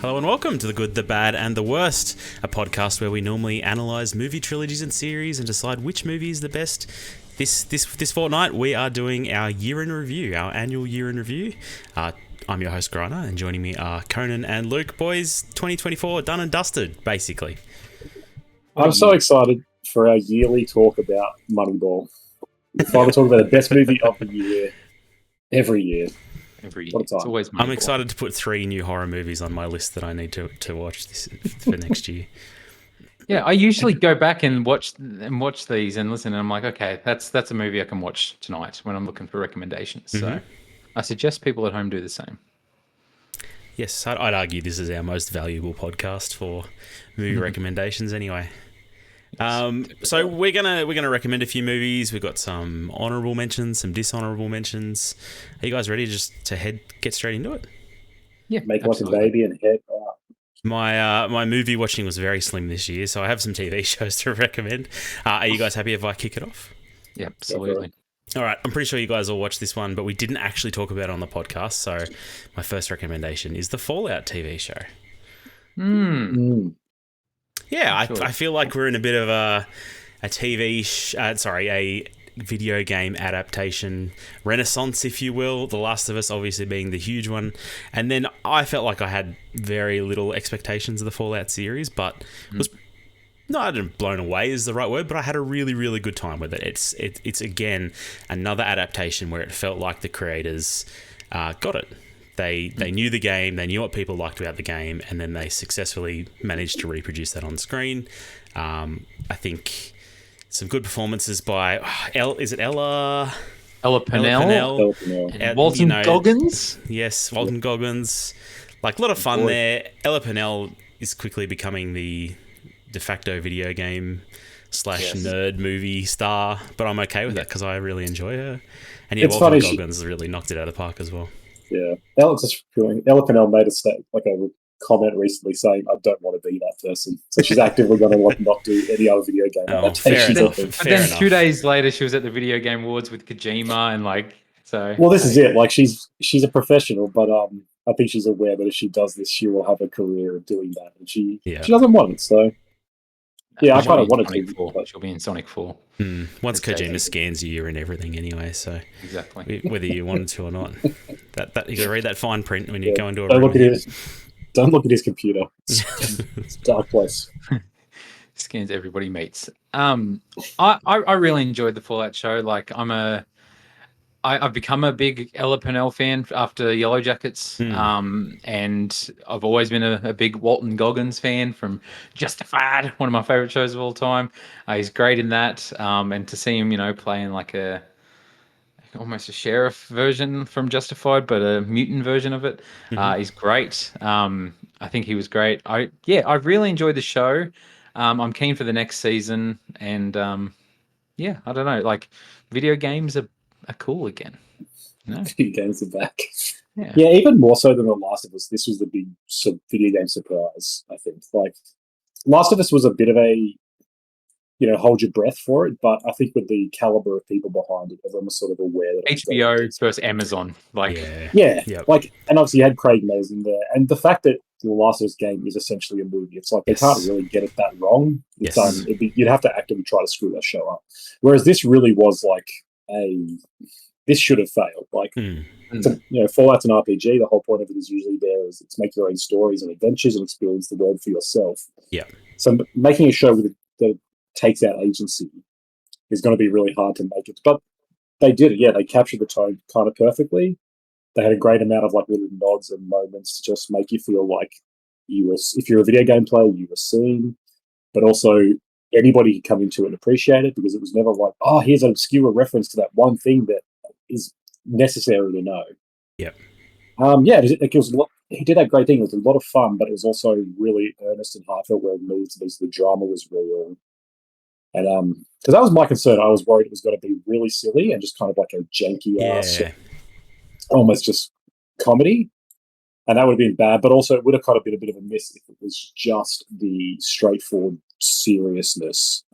Hello and welcome to The Good, the Bad and the Worst, a podcast where we normally analyse movie trilogies and series and decide which movie is the best. This fortnight we are doing our year in review, our annual year in review. I'm your host Grana, and joining me are Conan and Luke. Boys, 2024 done and dusted, basically. I'm so excited for our yearly talk about Moneyball. We finally talk about the best movie of the year every year. It's always Moneyball. I'm excited to put 3 new horror movies on my list that I need to watch this for next year. Yeah, I usually go back and watch these and listen, and I'm like, okay, that's a movie I can watch tonight when I'm looking for recommendations. So I suggest people at home do the same. Yes, I'd argue this is our most valuable podcast for movie recommendations anyway. So we're gonna recommend a few movies. We've got some honourable mentions, some dishonourable mentions. Are you guys ready to get straight into it? Yeah, make like a baby and head out. My movie watching was very slim this year, so I have some TV shows to recommend. Are you guys happy if I kick it off? Yeah, absolutely. All right, I'm pretty sure you guys all watched this one, but we didn't actually talk about it on the podcast. So my first recommendation is the Fallout TV show. Yeah, I feel like we're in a bit of a video game adaptation renaissance, if you will. The Last of Us obviously being the huge one. And then I felt like I had very little expectations of the Fallout series, but I didn't blown away is the right word, but I had a really, really good time with it. It's again, another adaptation where it felt like the creators got it. They knew the game, they knew what people liked about the game, and then they successfully managed to reproduce that on screen. I think some good performances by Ella Pennell. And Walton Goggins. Yes, Walton Goggins. Like, a lot of fun there. Ella Pennell is quickly becoming the de facto video game / nerd movie star, but I'm okay with that because I really enjoy her. And yeah, Walton Goggins really knocked it out of the park as well. Yeah, Ella Pennell made a comment recently saying, "I don't want to be that person." So she's actively going to not do any other video game adaptations. But then 2 days later, she was at the Video Game Awards with Kojima, and so. Well, this is it. Like, she's a professional, but I think she's aware that if she does this, she will have a career of doing that, and she doesn't want it. So. Yeah, I kind of wanted to. But she'll be in Sonic 4. Once Kojima scans you, you're in everything anyway. So exactly, whether you wanted to or not, that you got to read that fine print when you go into a room. Don't look at his computer. It's a dark place. Scans everybody meets. I really enjoyed the Fallout show. Like, I've become a big Ella Pennell fan after Yellow Jackets, and I've always been a big Walton Goggins fan from Justified, one of my favorite shows of all time. He's great in that, and to see him, playing like almost a sheriff version from Justified, but a mutant version of it, he's great. I think he was great. I really enjoyed the show. I'm keen for the next season, and I don't know, like, video games are cool again. Video games are back. Yeah, even more so than The Last of Us. This was the big video game surprise, I think. Like, Last of Us was a bit of a, hold your breath for it, but I think with the caliber of people behind it, everyone was sort of aware that HBO versus Amazon. Like, like, and obviously you had Craig Mazin there, and the fact that The Last of Us game is essentially a movie, it's like they can't really get it that wrong. It's, you'd have to actively try to screw that show up. Whereas this really was like this should have failed. Like, Fallout's an RPG. The whole point of it is usually it's make your own stories and adventures and experience the world for yourself. Yeah. So making a show that takes out agency is going to be really hard to make it. But they did it. Yeah, they captured the tone kind of perfectly. They had a great amount of like little nods and moments to just make you feel like if you're a video game player, you were seen, but also anybody could come into it and appreciate it, because it was never like, oh, here's an obscure reference to that one thing that is necessary to know. Yeah. It was a lot. He did that great thing. It was a lot of fun, but it was also really earnest and heartfelt, where it moved to the drama was real. And because that was my concern. I was worried it was going to be really silly and just kind of like a janky ass, almost just comedy. And that would have been bad, but also it would have kind of been a bit of a miss if it was just the straightforward seriousness.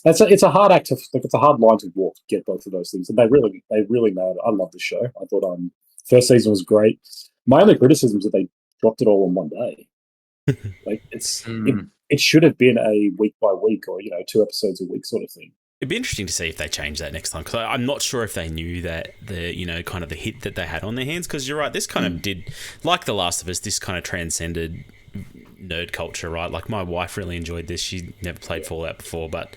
It's a hard act to like. It's a hard line to walk to get both of those things, and they really nailed it. I love the show. I thought first season was great. My only criticism is that they dropped it all in one day. Like Mm. it should have been a week by week or 2 episodes a week sort of thing. It'd be interesting to see if they change that next time, because I'm not sure if they knew that kind of the hit that they had on their hands. Because you're right, this kind of did, like The Last of Us, this kind of transcended nerd culture, right? Like my wife really enjoyed this. She never played Fallout before, but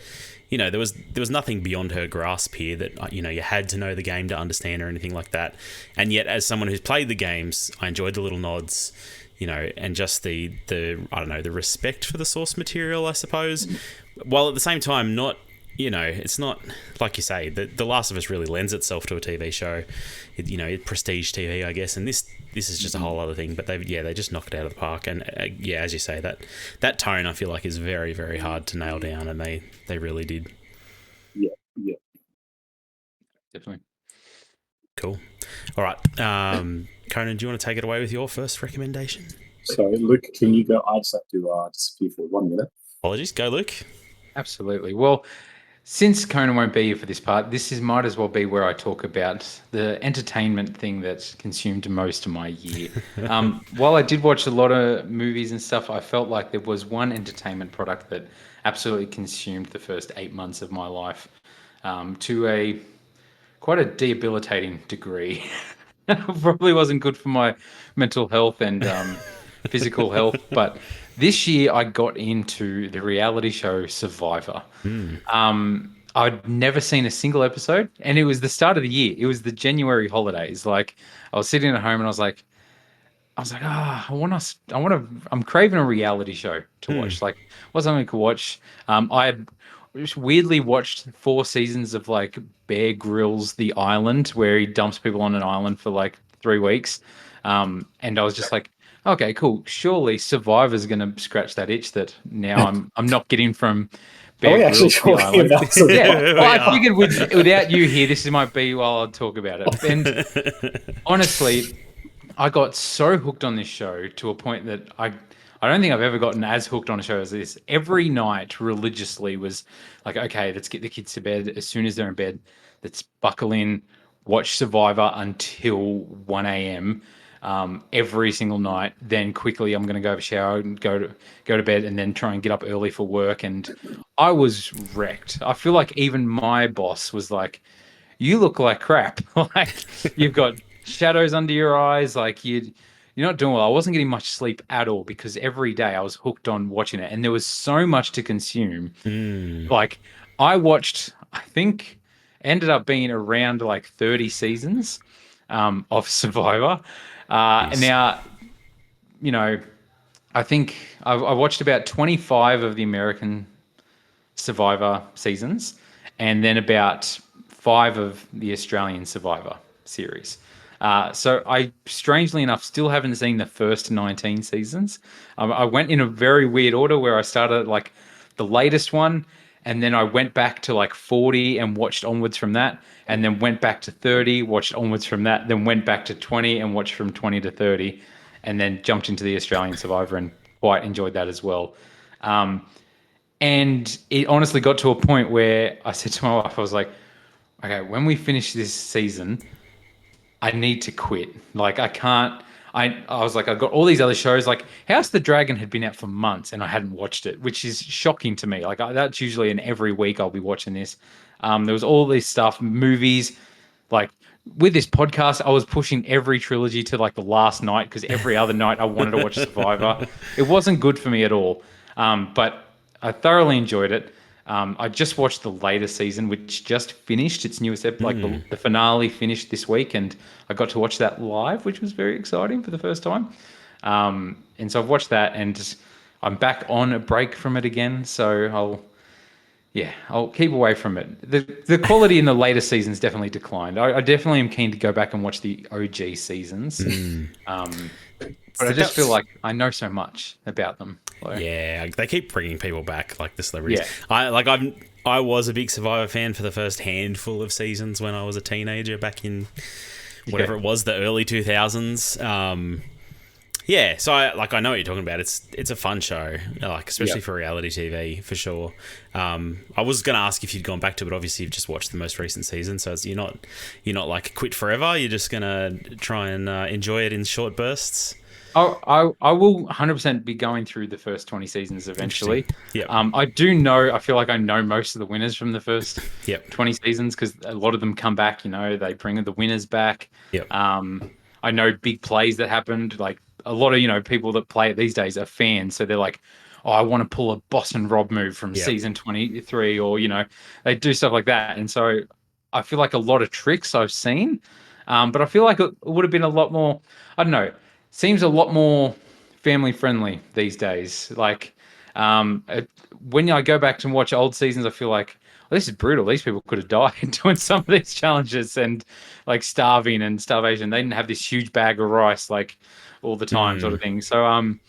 there was nothing beyond her grasp here that you had to know the game to understand or anything like that. And yet, as someone who's played the games, I enjoyed the little nods. And just the I don't know, the respect for the source material, I suppose, while at the same time not. It's not, like you say, The Last of Us really lends itself to a TV show. It prestige TV, I guess, and this is just a whole other thing. But they just knocked it out of the park. And as you say, that tone I feel like is very, very hard to nail down, and they really did. Yeah, Definitely. Cool. All right, Conan, do you want to take it away with your first recommendation? So, Luke, can you go? I just have to disappear for 1 minute. Apologies, go, Luke. Absolutely. Well, since Conan won't be here for this part, might as well be where I talk about the entertainment thing that consumed most of my year. While I did watch a lot of movies and stuff, I felt like there was one entertainment product that absolutely consumed the first 8 months of my life to quite a debilitating degree. Probably wasn't good for my mental health and physical health, but this year I got into the reality show Survivor. I'd never seen a single episode, and it was the start of the year. It was the January holidays. Like I was sitting at home and I was like, I'm craving a reality show to watch. Like, what's something I could watch? I had just weirdly watched 4 seasons of like Bear Grylls The Island, where he dumps people on an island for like 3 weeks. And I was just like, okay, cool. Surely Survivor's going to scratch that itch that now I'm not getting from Bear Grylls The Island. Yeah, well, I figured without you here, this might be while I'll talk about it. And honestly, I got so hooked on this show to a point that I don't think I've ever gotten as hooked on a show as this. Every night religiously was like, okay, let's get the kids to bed. As soon as they're in bed, let's buckle in, watch Survivor until 1 a.m. Every single night. Then quickly I'm going to go have a shower and go to bed, and then try and get up early for work. And I was wrecked. I feel like even my boss was like, you look like crap. Like you've got shadows under your eyes. Like you're not doing well. I wasn't getting much sleep at all because every day I was hooked on watching it, and there was so much to consume. Like I watched, I think, ended up being around like 30 seasons of Survivor. And now, I think I watched about 25 of the American Survivor seasons, and then about 5 of the Australian Survivor series. So I, strangely enough, still haven't seen the first 19 seasons. I went in a very weird order where I started like the latest one, and then I went back to like 40 and watched onwards from that, and then went back to 30, watched onwards from that, then went back to 20 and watched from 20 to 30, and then jumped into the Australian Survivor and quite enjoyed that as well. And it honestly got to a point where I said to my wife, I was like, okay, when we finish this season, I need to quit. Like I can't. I was like, I've got all these other shows. Like House of the Dragon had been out for months and I hadn't watched it, which is shocking to me. Like that's usually every week I'll be watching this. There was all this stuff, movies. Like with this podcast, I was pushing every trilogy to like the last night because every other night I wanted to watch Survivor. It wasn't good for me at all. But I thoroughly enjoyed it. I just watched the latest season, which just finished its newest episode. Like the finale finished this week, and I got to watch that live, which was very exciting for the first time. And so I've watched that, and I'm back on a break from it again. So I'll keep away from it. The quality in the later seasons definitely declined. I definitely am keen to go back and watch the OG seasons. But I just feel like I know so much about them. Yeah, they keep bringing people back, like the celebrities. Yeah. I was a big Survivor fan for the first handful of seasons when I was a teenager back in whatever it was, the early 2000s. Yeah, so I know what you're talking about. It's a fun show, like especially for reality TV for sure. I was going to ask if you'd gone back to it, but obviously you've just watched the most recent season, so you're not like quit forever. You're just going to try and enjoy it in short bursts. I will 100% be going through the first 20 seasons eventually. Yep. I do know. I feel like I know most of the winners from the first Yep. 20 seasons because a lot of them come back. You know, they bring the winners back. Yep. I know big plays that happened. Like a lot of people that play it these days are fans, so they're like, "Oh, I want to pull a Boston Rob move from Yep. season 23," or they do stuff like that. And so I feel like a lot of tricks I've seen, but I feel like it would have been a lot more. I don't know. Seems a lot more family friendly these days. Like when I go back to watch old seasons, I feel like this is brutal. These people could have died doing some of these challenges and like starving and starvation. They didn't have this huge bag of rice like all the time, sort of thing. So and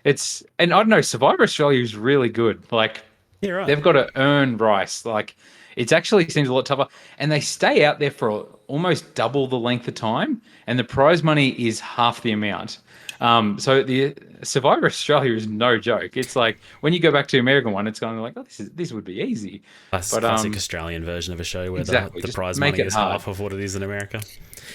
I don't know, Survivor Australia is really good. Like Yeah, right. they've got to earn rice. Like it actually seems a lot tougher, and they stay out there for almost double the length of time, and the prize money is half the amount. So the Survivor Australia is no joke. It's like when you go back to the American one, it's kind of like, oh, this would be easy. That's But classic Australian version of a show where exactly, the just prize make money it is hard. half of what it is in America.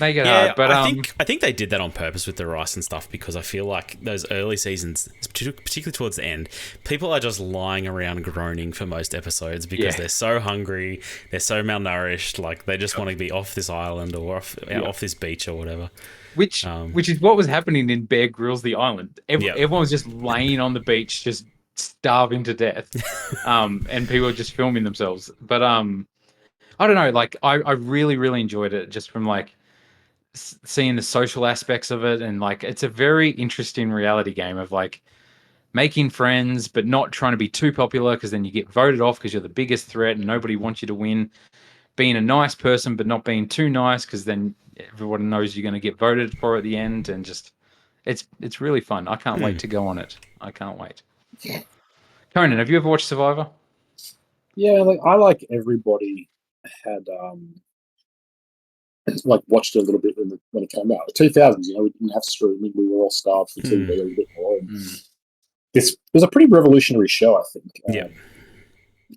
Make it Yeah, hard. But I think they did that on purpose with the rice and stuff because I feel like those early seasons, particularly towards the end, people are just lying around groaning for most episodes because they're so hungry, they're so malnourished, like they just want to be off this island or off this beach or whatever. which is what was happening in Bear Grylls, the island. Everyone was just laying on the beach, just starving to death, and people were just filming themselves. But I don't know. Like I really really enjoyed it just from like seeing the social aspects of it, and like it's a very interesting reality game of like making friends but not trying to be too popular because then you get voted off because you're the biggest threat and nobody wants you to win. Being a nice person but not being too nice because then everyone knows you're going to get voted for at the end, and just it's really fun. I can't wait to go on it. I can't wait. Conan, have you ever watched Survivor? Yeah, like I like everybody had like watched it a little bit when it came out. The 2000s, we didn't have streaming. We were all starved for TV a little bit more. And this was a pretty revolutionary show, I think. Yeah.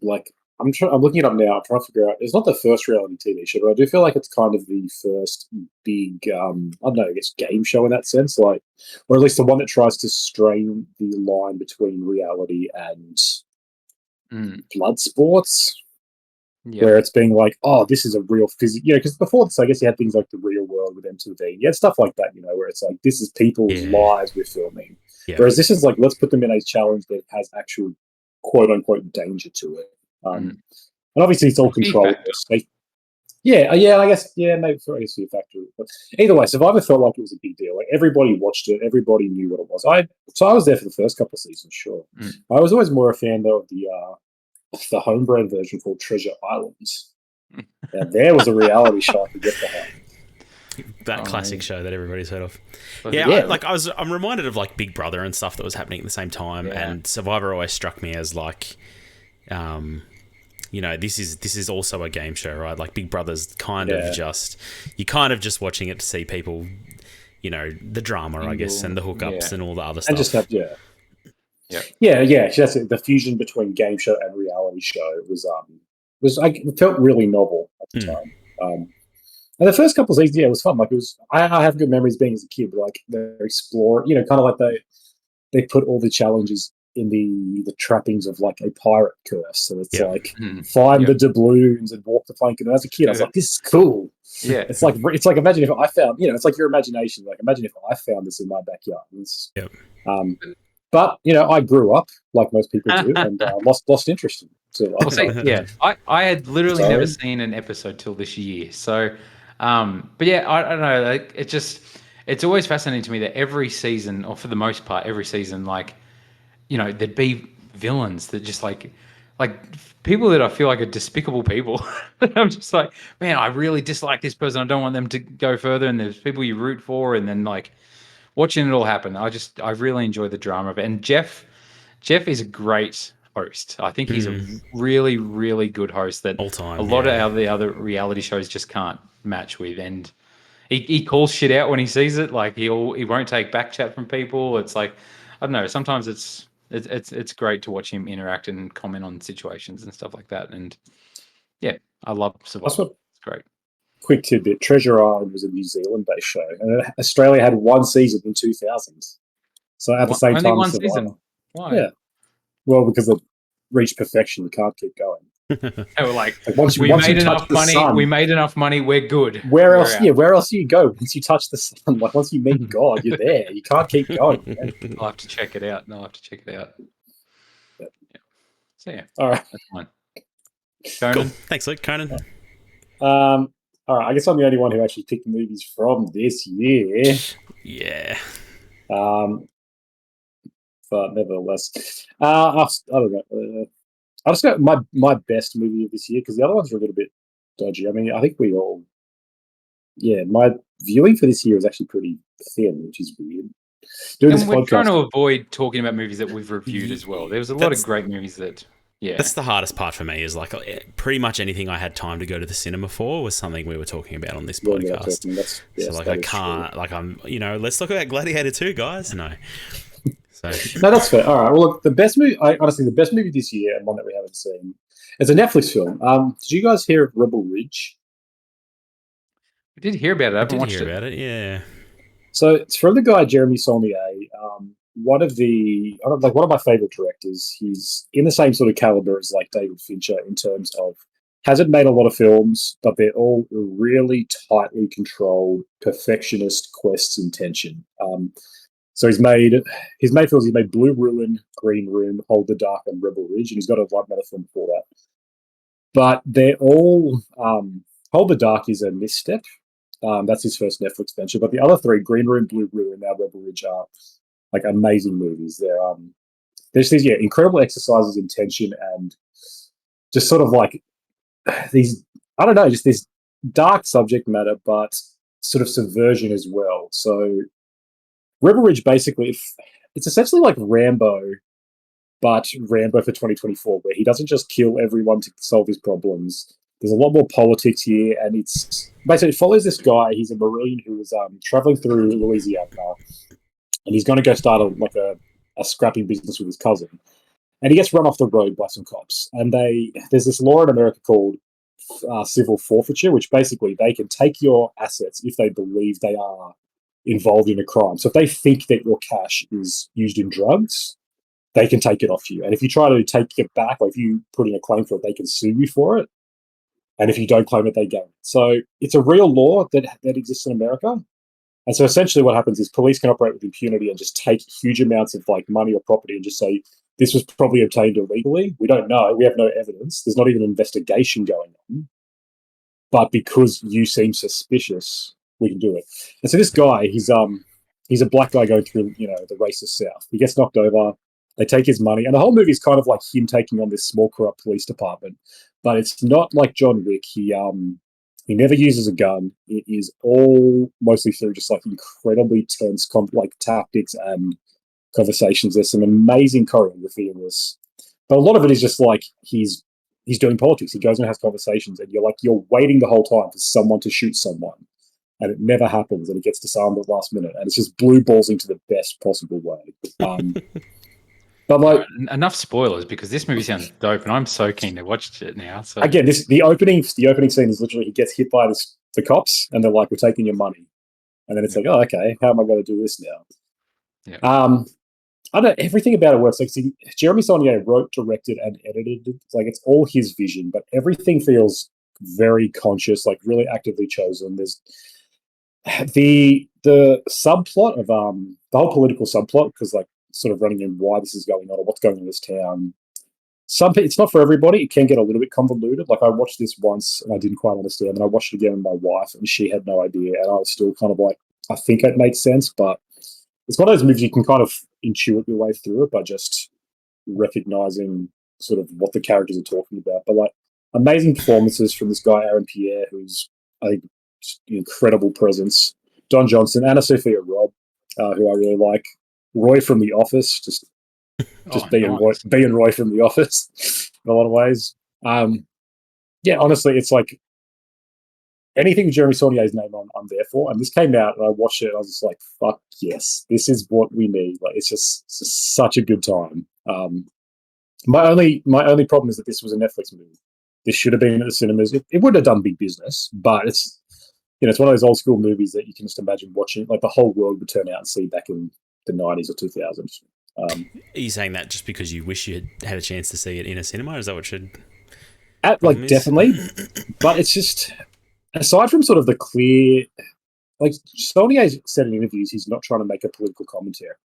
Like I'm looking it up now. I'm trying to figure out. It's not the first reality TV show, but I do feel like it's kind of the first big, I don't know, I guess game show in that sense. Like, or at least the one that tries to strain the line between reality and blood sports. Yeah. Where it's being like, oh, this is a real physical, because before this, I guess you had things like The Real World with MTV. You had stuff like that, where it's like, this is people's lives we're filming. Yeah. Whereas this is like, let's put them in a challenge that has actual quote unquote danger to it. And obviously it's all controlled. Yeah, I guess, maybe for a factor. But either way, Survivor felt like it was a big deal. Like everybody watched it, everybody knew what it was. So I was there for the first couple of seasons, sure. I was always more a fan though of the homegrown version called Treasure Islands. And there was a reality show I could get behind. That classic show that everybody's heard of. I'm reminded of like Big Brother and stuff that was happening at the same time, and Survivor always struck me as like, this is also a game show, right? Like Big Brother's kind of just watching it to see people, the drama, I guess, and the hookups and all the other stuff. And just have, that's it. The fusion between game show and reality show it felt really novel at the time. And the first couple of seasons, it was fun. Like it was, I have good memories being as a kid. Like they explore, kind of like they put all the challenges in the trappings of like a pirate curse. So it's like find the doubloons and walk the plank. And as a kid, I was like, this is cool. Yeah, it's like imagine if I found, it's like your imagination. Like imagine if I found this in my backyard. But I grew up like most people do, and lost interest in it. I had literally never seen an episode till this year. So, but yeah, I don't know. Like it's always fascinating to me that every season, or for the most part, every season, like there'd be villains that just like people that I feel like are despicable people. I'm just like, man, I really dislike this person. I don't want them to go further. And there's people you root for, and then like watching it all happen, I really enjoy the drama of it. And Jeff is a great host. I think he's a really, really good host that a lot of the other reality shows just can't match with. And he calls shit out when he sees it. Like he won't take back chat from people. It's like, I don't know. Sometimes it's great to watch him interact and comment on situations and stuff like that. And yeah, I love Survivor. It's great. Quick tidbit: Treasure Island was a New Zealand-based show, and Australia had one season in 2000. So at the same Only time, one Survivor. season. Why? Yeah. Well, because they reached perfection, you can't keep going. They were like, Once we you made touch enough the money. sun, We made enough money. We're good. where We're else? out. Yeah, where else do you go once you touch the sun? Like once you meet God, you're there. You can't keep going. Man. I'll have to check it out. I'll have to check it out. Yeah. So yeah, All right. that's fine. Cool. Conan? Thanks, Luke. Conan. All right. I guess I'm the only one who actually picked movies from this year. Yeah. But nevertheless, I don't know. I'll just go my best movie of this year because the other ones are a little bit dodgy. I mean, I think we all, my viewing for this year is actually pretty thin, which is weird. Doing this And we're podcast, trying to avoid talking about movies that we've reviewed as well. There was a lot of great movies that, That's the hardest part for me is like pretty much anything I had time to go to the cinema for was something we were talking about on this podcast. So like I can't, like I'm, let's talk about Gladiator 2, guys. No. So. No, that's fair. All right. Well, look, the best movie, honestly, the best movie this year, and one that we haven't seen, it's a Netflix film. Did you guys hear of Rebel Ridge? We did hear about it. I haven't did watched hear it. about it, yeah. So it's from the guy Jeremy Saulnier, one of my favorite directors. He's in the same sort of caliber as like David Fincher in terms of hasn't made a lot of films, but they're all really tightly controlled, perfectionist quests and tension. So he's made films. He made Blue Ruin, Green Room, Hold the Dark, and Rebel Ridge, and he's got another film before that. But they're all Hold the Dark is a misstep. That's his first Netflix venture. But the other three, Green Room, Blue Ruin, and now Rebel Ridge, are like amazing movies. There's these incredible exercises in tension and just sort of like these, I don't know, just this dark subject matter, but sort of subversion as well. So Rebel Ridge basically, it's essentially like Rambo, but Rambo for 2024, where he doesn't just kill everyone to solve his problems. There's a lot more politics here, and it's basically it follows this guy. He's a Marine who was traveling through Louisiana, and he's going to go start a scrapping business with his cousin. And he gets run off the road by some cops. And there's this law in America called civil forfeiture, which basically they can take your assets if they believe they are involved in a crime. So if they think that your cash is used in drugs, they can take it off you. And if you try to take it back, or if you put in a claim for it, they can sue you for it. And if you don't claim it, they gain it. So it's a real law that exists in America. And so essentially what happens is police can operate with impunity and just take huge amounts of like money or property and just say, this was probably obtained illegally. We don't know. We have no evidence. There's not even an investigation going on. But because you seem suspicious, we can do it. And so this guy, he's a black guy going through, the racist South. He gets knocked over. They take his money. And the whole movie is kind of like him taking on this small corrupt police department. But it's not like John Wick. He never uses a gun. It is all mostly through just like incredibly tense tactics and conversations. There's some amazing choreography in this. But a lot of it is just like he's doing politics. He goes and has conversations and you're waiting the whole time for someone to shoot someone. And it never happens, and it gets disarmed at the last minute. And it's just blue balls into the best possible way. But like enough spoilers because this movie sounds dope, and I'm so keen to watch it now. So again, the opening scene is literally he gets hit by the cops, and they're like, "We're taking your money," and then it's like, "Oh, okay, how am I going to do this now?" Yeah. I don't know, everything about it works. Like, see, Jeremy Saulnier wrote, directed, and edited. It's like it's all his vision, but everything feels very conscious, like really actively chosen. There's the subplot of the whole political subplot, because like sort of running in why this is going on or what's going on in this town. It's not for everybody. It can get a little bit convoluted. Like I watched this once and I didn't quite understand, and I watched it again with my wife and she had no idea, and I was still kind of like, I think it makes sense, but it's one of those movies you can kind of intuit your way through it by just recognizing sort of what the characters are talking about. But like amazing performances from this guy Aaron Pierre, who's I think an incredible presence. Don Johnson, Anna Sophia Robb, who I really like. Roy from The Office, just being Roy from The Office in a lot of ways. Yeah, honestly, it's like anything with Jeremy Saulnier's name on, I'm there for. And this came out and I watched it and I was just like, fuck yes, this is what we need. Like it's just such a good time. My only problem is that this was a Netflix movie. This should have been at the cinemas. It would have done big business, but it's one of those old school movies that you can just imagine watching. Like the whole world would turn out and see back in the 90s or 2000s. Are you saying that just because you wish you had a chance to see it in a cinema? Is that what should? Like, definitely. But it's just, aside from sort of the clear, like, Saulnier said in interviews, he's not trying to make a political commentary.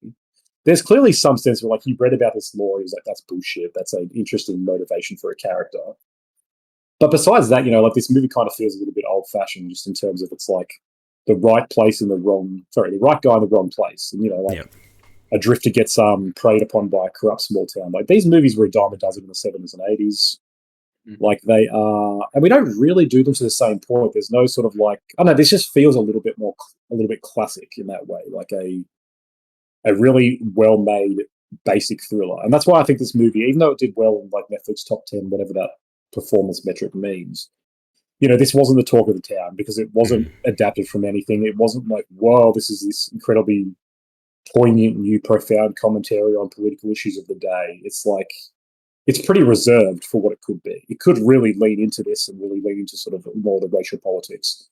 There's clearly some sense where, like, he read about this law, he was like, that's bullshit. That's an interesting motivation for a character. But besides that, like, this movie kind of feels a little bit old-fashioned just in terms of it's like the right place in the right guy in the wrong place. And, like, a drifter gets preyed upon by a corrupt small town. Like, these movies were a dime a dozen in the 70s and 80s. Like, they are, and we don't really do them to the same point. There's no sort of like, I don't know, this just feels a little bit classic in that way, like a really well-made basic thriller. And that's why I think this movie, even though it did well in like Netflix top 10, whatever that performance metric means, this wasn't the talk of the town because it wasn't adapted from anything. It wasn't like, whoa, this is this incredibly poignant, new, profound commentary on political issues of the day. It's like, it's pretty reserved for what it could be. It could really lean into this and really lean into sort of more the racial politics,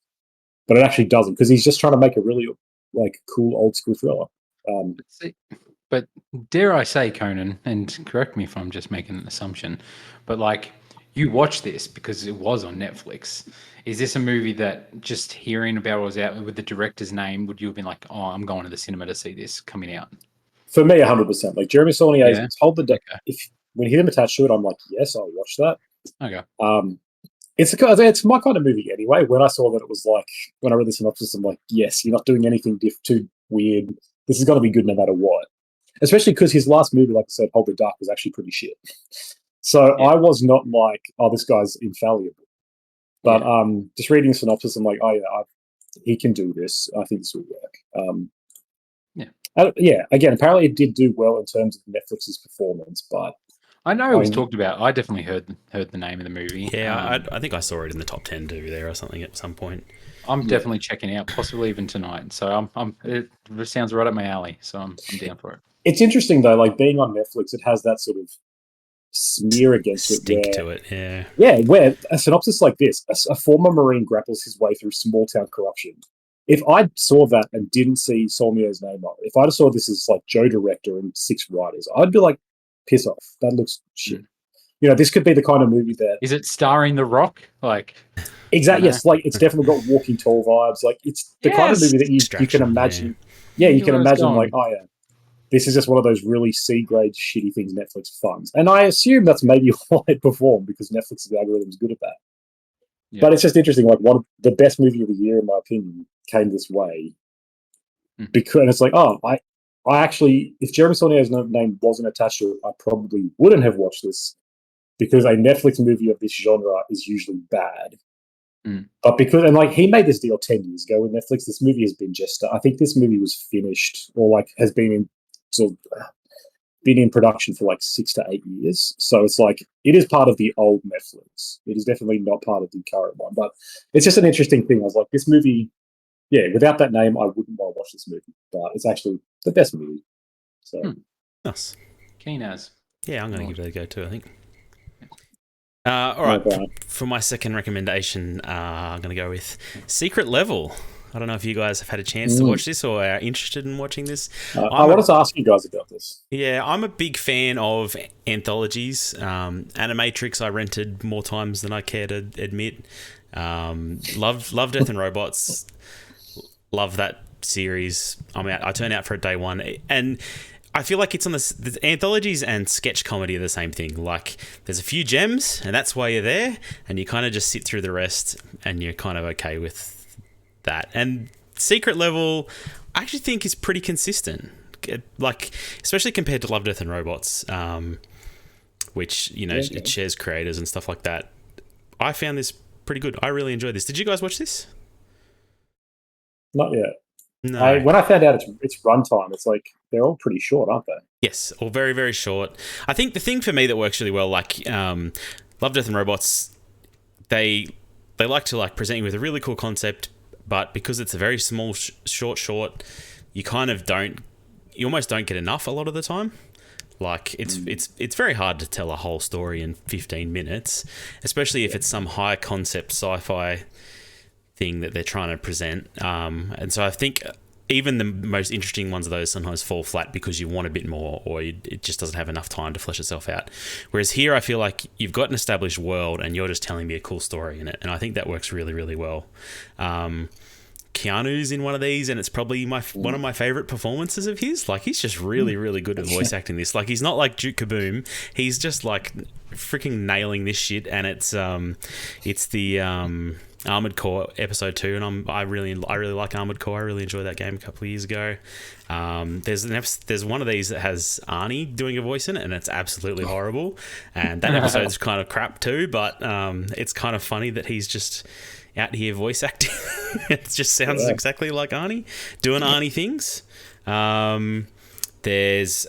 but it actually doesn't because he's just trying to make a really like cool old school thriller. But dare I say, Conan, and correct me if I'm just making an assumption, but like you watched this because it was on Netflix. Is this a movie that just hearing about what was out with the director's name, would you have been like, oh, I'm going to the cinema to see this coming out? For me, 100%. Like Jeremy Saulnier told the when he him attached to it, I'm like, yes, I'll watch that. Okay. It's my kind of movie anyway. When I saw that it was like, when I read the synopsis, I'm like, yes, you're not doing anything too weird. This is going to be good no matter what. Especially because his last movie, like I said, Hold the Dark, was actually pretty shit. So I was not like, oh, this guy's infallible. But just reading the synopsis, I'm like, oh yeah, he can do this. I think this will work. Again, apparently it did do well in terms of Netflix's performance, but I know it was talked about. I definitely heard the name of the movie. Yeah, I think I saw it in the top 10 too there or something at some point. I'm definitely checking out, possibly even tonight. So it sounds right up my alley. So I'm down for it. It's interesting though, like being on Netflix, it has that sort of smear against stink to it. Yeah. Yeah, where a synopsis like this, a former Marine grapples his way through small town corruption. If I saw that and didn't see Saulnier's name on it, if I saw this as like Joe director and 6 writers, I'd be like, piss off. That looks shit. This could be the kind of movie that... Is it starring The Rock? Like... Exactly, yes. Like, it's definitely got Walking Tall vibes. Like, it's the kind of movie that you can imagine... Yeah, you can imagine, like, oh, yeah, this is just one of those really C-grade shitty things Netflix funds. And I assume that's maybe why it performed, because Netflix's algorithm is good at that. Yeah. But it's just interesting, like, one of the best movie of the year, in my opinion, came this way. Because, and it's like, oh, I actually, if Jeremy Saulnier's name wasn't attached to it, I probably wouldn't have watched this because a Netflix movie of this genre is usually bad. But because, and like he made this deal 10 years ago with Netflix, this movie has been just, I think this movie was finished or like has been in production for like 6 to 8 years. So it's like, it is part of the old Netflix. It is definitely not part of the current one, but it's just an interesting thing. I was like, this movie, yeah, without that name, I wouldn't want to watch this movie, but it's actually the best movie. So nice. Keen as. Yeah, I'm going to give it a go too, I think. All right, for my second recommendation, I'm going to go with Secret Level. I don't know if you guys have had a chance to watch this or are interested in watching this. I wanted to ask you guys about this. Yeah, I'm a big fan of anthologies. Animatrix I rented more times than I care to admit. Love Death and Robots. Love that series. I turn out for it day one. And I feel like it's on the anthologies and sketch comedy are the same thing. Like, there's a few gems, and that's why you're there, and you kind of just sit through the rest, and you're kind of okay with that. And Secret Level, I actually think is pretty consistent. Like, especially compared to Love, Death, and Robots, which, it shares creators and stuff like that. I found this pretty good. I really enjoyed this. Did you guys watch this? Not yet. No. When I found out its runtime, it's like they're all pretty short, aren't they? Yes, all very, very short. I think the thing for me that works really well, like Love, Death and Robots, they like to like present you with a really cool concept, but because it's a very small, short, you almost don't get enough a lot of the time. Like it's very hard to tell a whole story in 15 minutes, especially if it's some high concept sci-fi thing that they're trying to present. And so I think even the most interesting ones of those sometimes fall flat because you want a bit more, or it just doesn't have enough time to flesh itself out. Whereas here, I feel like you've got an established world and you're just telling me a cool story in it, and I think that works really, really well. Keanu's in one of these, and it's probably one of my favorite performances of his. Like, he's just really, really good at voice acting this. Like, he's not like Duke Kaboom. He's just like freaking nailing this shit, and it's the Armored Core episode 2, and I really like Armored Core. I really enjoyed that game a couple of years ago. There's one of these that has Arnie doing a voice in it, and it's absolutely horrible. And that episode's kind of crap too, but it's kind of funny that he's just out here voice acting. It just sounds exactly like Arnie doing Arnie things. There's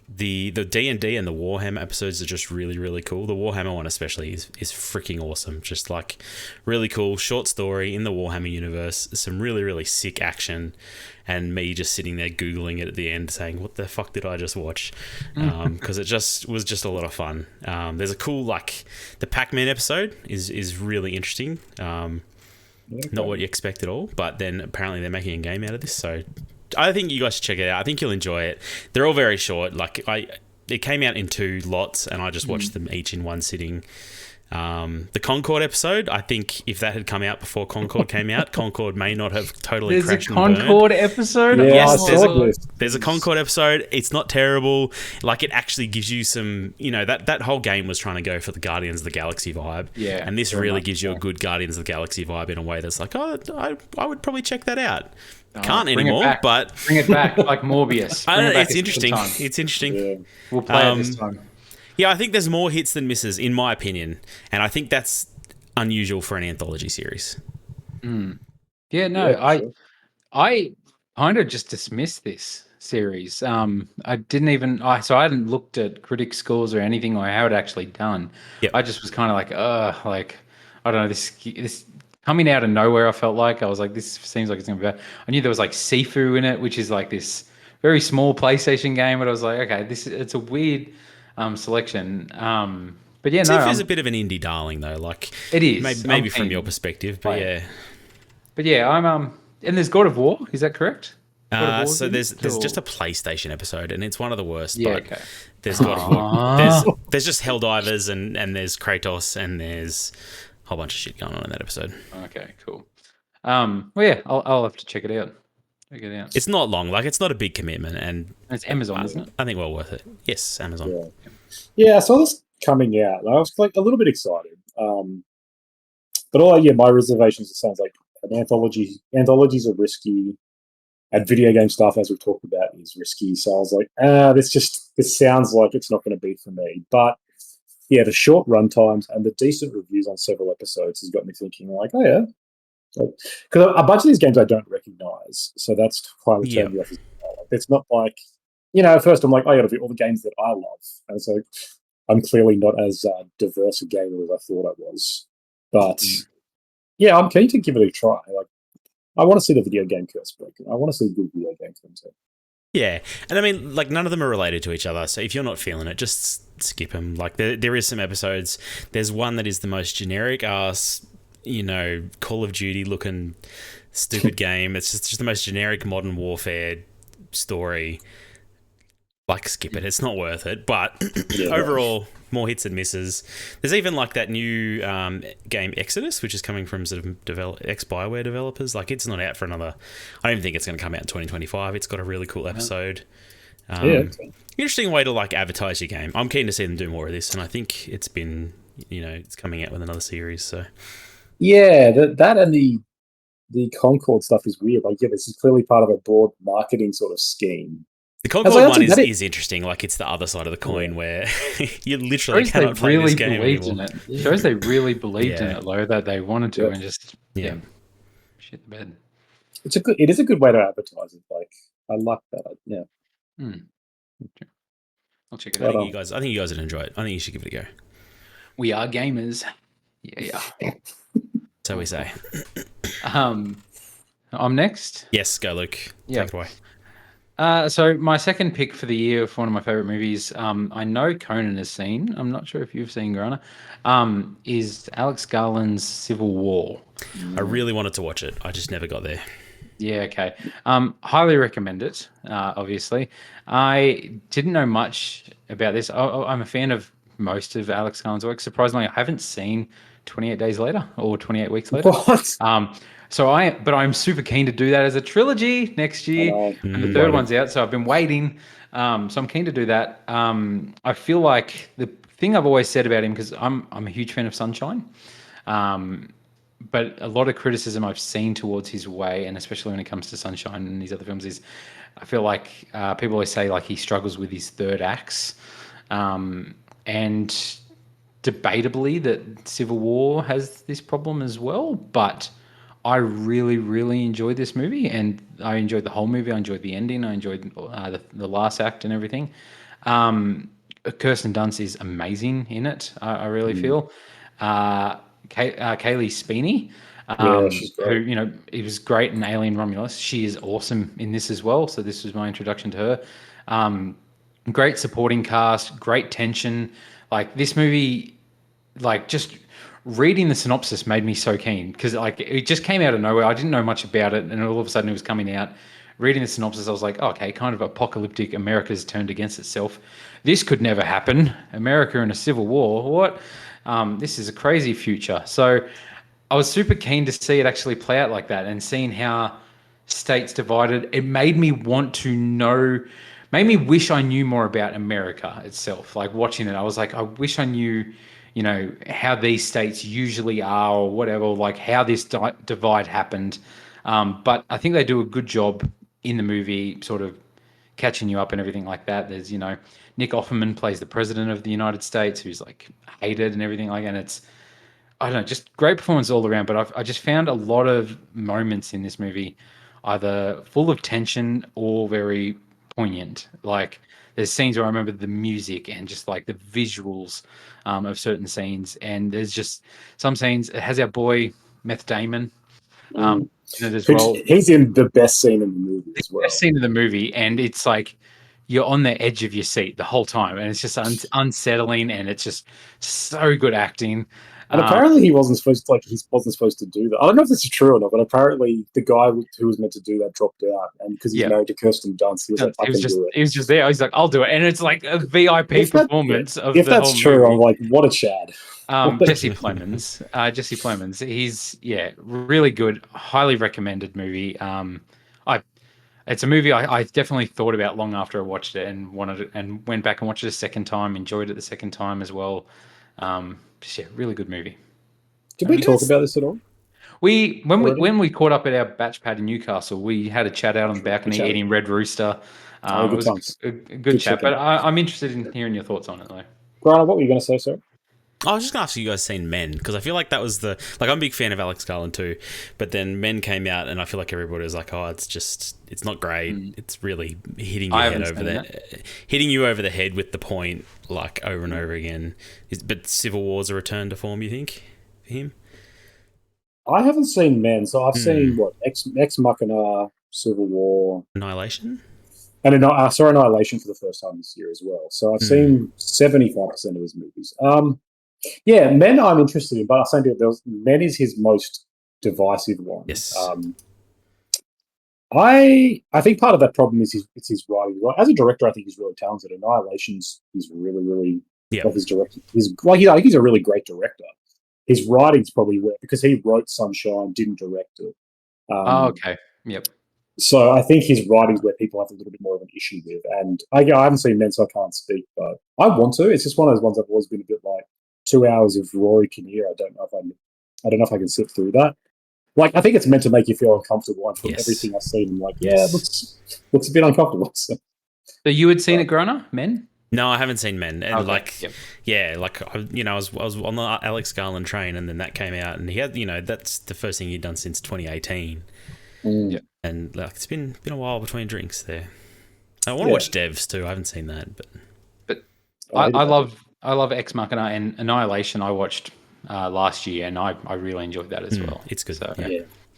the D&D and the Warhammer episodes are just really, really cool. The Warhammer one especially is freaking awesome. Just like really cool short story in the Warhammer universe. Some really, really sick action, and me just sitting there Googling it at the end saying, what the fuck did I just watch? Because it was just a lot of fun. There's a cool, like, the Pac-Man episode is really interesting. Not what you expect at all, but then apparently they're making a game out of this, so I think you guys should check it out. I think you'll enjoy it. They're all very short. Like, it came out in 2 lots, and I just watched them each in one sitting. The Concord episode, I think if that had come out before Concord came out, Concord may not have totally crashed and burned. There's a Concord episode? Yes, there's a Concord episode. It's not terrible. Like, it actually gives you some, that whole game was trying to go for the Guardians of the Galaxy vibe. Yeah. And this really gives you a good Guardians of the Galaxy vibe in a way that's like, oh, I would probably check that out. Can't anymore, but bring it back like Morbius. It's interesting. It's interesting. Yeah. We'll play it this time. Yeah, I think there's more hits than misses, in my opinion, and I think that's unusual for an anthology series. Yeah, no, I kind of just dismissed this series. I didn't even, so I hadn't looked at critic scores or anything or how it actually done. Yep. I just was kind of like, I don't know, this coming out of nowhere. I felt like I was like, this seems like it's gonna be bad. I knew there was like Sifu in it, which is like this very small PlayStation game, but I was like, okay, it's a weird selection. But yeah, Sifu's a bit of an indie darling though. Like, it is maybe from your perspective, but yeah. But yeah, I'm and there's God of War. Is that correct? So there's just a PlayStation episode, and it's one of the worst. Yeah, but okay. There's God of War. There's just Helldivers, and there's Kratos, and there's a whole bunch of shit going on in that episode. Okay, cool. Well, yeah, I'll have to check it out. Check it out. It's not long. Like, it's not a big commitment, and it's Amazon, isn't it? I think well worth it. Yes, Amazon. Yeah, I saw this coming out, and I was like a little bit excited. But my reservations, it sounds like an anthology. Anthologies are risky, and video game stuff, as we've talked about, is risky. So I was like, this sounds like it's not going to be for me. But yeah, the short run times and the decent reviews on several episodes has got me thinking, like, oh yeah, because a bunch of these games I don't recognize, so that's quite turned me off as well. It's not like, at first I'm like, oh, it'll be all the games that I love, and so I'm clearly not as diverse a gamer as I thought I was. But yeah, I'm keen to give it a try. Like, I want to see the video game curse breaking. I want to see good video game content. Yeah, and I mean, like, none of them are related to each other, so if you're not feeling it, just skip them. Like, there is some episodes. There's one that is the most generic ass, Call of Duty looking stupid game. It's just the most generic Modern Warfare story. Like, skip it. It's not worth it. But overall, more hits than misses. There's even like that new game Exodus, which is coming from sort of ex-Bioware developers. Like, it's not out for another. I don't even think it's going to come out in 2025. It's got a really cool episode. Interesting way to like advertise your game. I'm keen to see them do more of this, and I think it's been, it's coming out with another series. So yeah, that and the Concord stuff is weird. Like, yeah, this is clearly part of a broad marketing sort of scheme. The Concord one is interesting. Like, it's the other side of the coin where you literally cannot play this game anymore. It shows they really believed in it, though, that they wanted to, and just shit the bed. It is a good way to advertise it. Like, I like that. Yeah. Okay. I'll check it out. I think you guys would enjoy it. I think you should give it a go. We are gamers. Yeah. So we say. I'm next. Yes, go, Luke. Take it away. So my second pick for the year for one of my favorite movies, I know Conan has seen. I'm not sure if you've seen, Grana. Is Alex Garland's Civil War. I really wanted to watch it. I just never got there. Yeah, okay. Highly recommend it, obviously. I didn't know much about this. I'm a fan of most of Alex Garland's work. Surprisingly, I haven't seen 28 Days Later or 28 Weeks Later. What? But I'm super keen to do that as a trilogy next I year. know. And the Mm. third one's out, so I've been waiting. So I'm keen to do that. I feel like the thing I've always said about him, because I'm a huge fan of Sunshine. But a lot of criticism I've seen towards his way, and especially when it comes to Sunshine and these other films, is I feel like people always say like he struggles with his third acts, and debatably that Civil War has this problem as well. But I really, really enjoyed this movie, and I enjoyed the whole movie. I enjoyed the ending. I enjoyed the last act and everything. Kirsten Dunst is amazing in it. I really feel. Kaylee Speeney, Yeah, she's who great. it was great in Alien Romulus. She is awesome in this as well. So this was my introduction to her. Great supporting cast, great tension. Like this movie, like just reading the synopsis made me so keen because like it just came out of nowhere. I didn't know much about it, and all of a sudden it was coming out. Reading the synopsis, I was like, oh, okay, kind of apocalyptic. America's turned against itself. This could never happen. America in a civil war. What? This is a crazy future. So I was super keen to see it actually play out like that, and seeing how states divided, it made me want to know, made me wish I knew more about America itself. Like watching it, I was like, I wish I knew, how these states usually are or whatever, like how this divide happened. But I think they do a good job in the movie, sort of catching you up and everything like that. There's, Nick Offerman plays the president of the United States, who's like hated and everything like, and it's, I don't know, just great performance all around. But I just found a lot of moments in this movie either full of tension or very poignant. Like there's scenes where I remember the music and just like the visuals of certain scenes. And there's just some scenes. It has our boy Meth Damon Mm. in it as well. He's in the best scene in the movie as well. Best scene of the movie, and it's like you're on the edge of your seat the whole time, and it's just unsettling, and it's just so good acting. And apparently he wasn't supposed to, do that. I don't know if this is true or not, but apparently the guy who was meant to do that dropped out, and because he's married to Kirsten Dunst, he was like, "I can do it." He was just there. He's like, "I'll do it," and it's like a VIP performance of if the that's whole true, movie. I'm like, what a Chad. Jesse Plemons. He's really good. Highly recommended movie. It's a movie I definitely thought about long after I watched it and wanted it, and went back and watched it a second time. Enjoyed it the second time as well. Really good movie. Did we talk about this at all? When we caught up at our batch pad in Newcastle, we had a chat out on the balcony eating Red Rooster. It was times. a good chat, but I'm interested in hearing your thoughts on it though. Grana, what were you going to say, sir? I was just going to ask you guys seen Men, because I feel like that was I'm a big fan of Alex Garland too, but then Men came out and I feel like everybody was like, oh, it's not great. It's really hitting you over the head with the point, like over and over again. But Civil War's a return to form, you think, for him? I haven't seen Men, so I've seen Ex Machina, Civil War, Annihilation, and I saw Annihilation for the first time this year as well. So I've seen 75% of his movies. Yeah, Men I'm interested in, but I'm saying Men is his most divisive one. Yes. I think part of that problem is his writing. As a director, I think he's really talented. Annihilation's he's really, really his directing. I think he's a really great director. His writing's probably because he wrote Sunshine, didn't direct it. Okay. Yep. So I think his writing's where people have a little bit more of an issue with. And I haven't seen Men, so I can't speak, but I want to. It's just one of those ones I've always been a bit like 2 hours of Rory Kinnear. I don't know if I can sit through that. Like, I think it's meant to make you feel uncomfortable. And from everything I've seen, I'm like, it looks a bit uncomfortable. So you had seen it, Grana, Men? No, I haven't seen Men. And okay. I was on the Alex Garland train, and then that came out, and he had, that's the first thing he'd done since 2018. Yeah. And it's been a while between drinks there. I want to watch Devs too. I haven't seen that, but I love Ex Machina and Annihilation. I watched last year, and I really enjoyed that as well. It's good. So,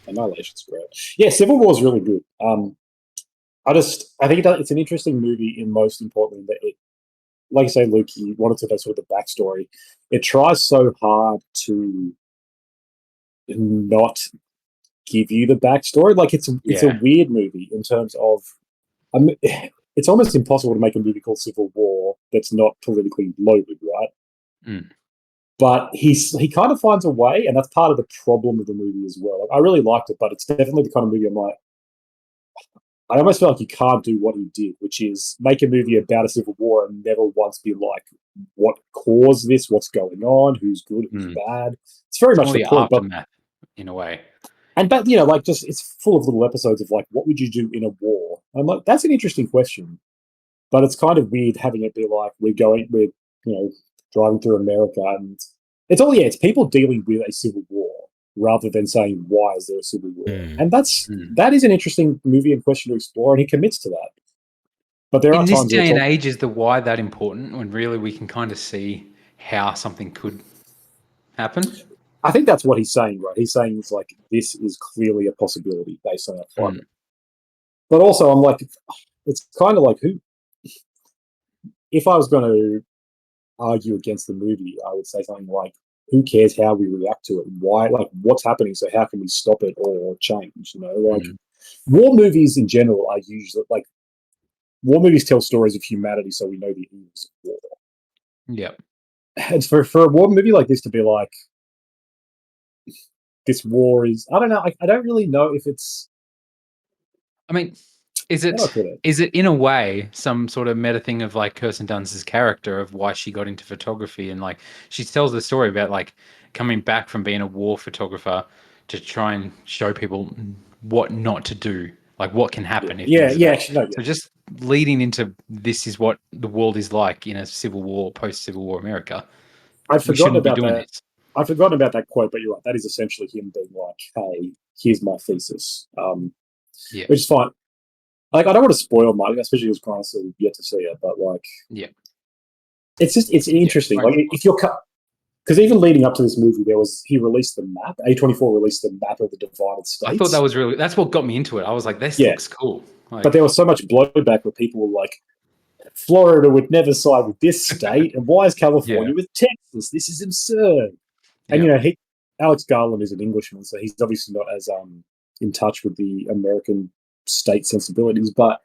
Annihilation's great. Yeah, Civil War is really good. I think it's an interesting movie, in most importantly that it, like you say, Luke, you wanted to know sort of the backstory. It tries so hard to not give you the backstory. Like it's a Yeah. weird movie in terms of, it's almost impossible to make a movie called Civil War that's not politically loaded, right? Mm. But he kind of finds a way, and that's part of the problem of the movie as well. Like, I really liked it, but it's definitely the kind of movie I'm like, I almost feel like you can't do what he did, which is make a movie about a civil war and never once be like, what caused this? What's going on? Who's good? Who's bad? It's very much More the the point. But aftermath, in a way. but like just it's full of little episodes of like, what would you do in a war? I'm like, that's an interesting question, but it's kind of weird having it be like we're driving through America and it's people dealing with a civil war rather than saying why is there a civil war, and that is an interesting movie and question to explore, and he commits to that. But there are In this times day and age, is the why that important when really we can kind of see how something could happen? I think that's what he's saying, right? He's saying it's like this is clearly a possibility based on our climate. But also, I'm like, it's kind of like who. If I was going to argue against the movie, I would say something like, who cares how we react to it? Why, like, what's happening? So how can we stop it or change? War movies in general are usually like, war movies tell stories of humanity, so we know the evils of war. Yeah. And for a war movie like this to be like, this war is, I don't know, I don't really know if it's. I mean, is it in a way some sort of meta thing of like Kirsten Dunst's character of why she got into photography, and like she tells the story about like coming back from being a war photographer to try and show people what not to do, like what can happen if so just leading into this is what the world is like in a civil war, post-Civil War America. I've forgotten about that. I've forgotten about that quote, but you're right. That is essentially him being like, "Hey, here's my thesis," which is fine. Like, I don't want to spoil mine, especially because Grant still yet to see it. But like, it's interesting. Like, if you're because even leading up to this movie, he released the map. A24 released the map of the divided states. I thought that was that's what got me into it. I was like, this looks cool. Like, but there was so much blowback where people were like, Florida would never side with this state, and why is California with Texas? This is absurd. And Alex Garland is an Englishman, so he's obviously not as in touch with the American state sensibilities, but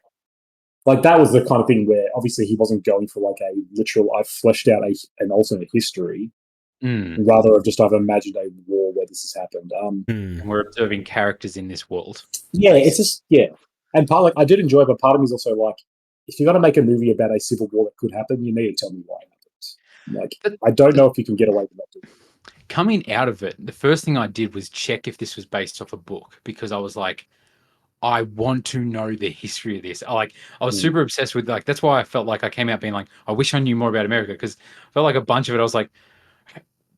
like that was the kind of thing where obviously he wasn't going for like a literal I've fleshed out an alternate history, rather of just I've imagined a war where this has happened. And we're observing characters in this world. It's just and part, like, I did enjoy it, but part of me is also like, if you're going to make a movie about a civil war that could happen, you need to tell me why it happened. Like, I don't know if you can get away with that. Coming out of it, the first thing I did was check if this was based off a book, because I was like, I want to know the history of this. I was super obsessed with, like, that's why I felt like I came out being like, I wish I knew more about America, because I felt like a bunch of it, I was like,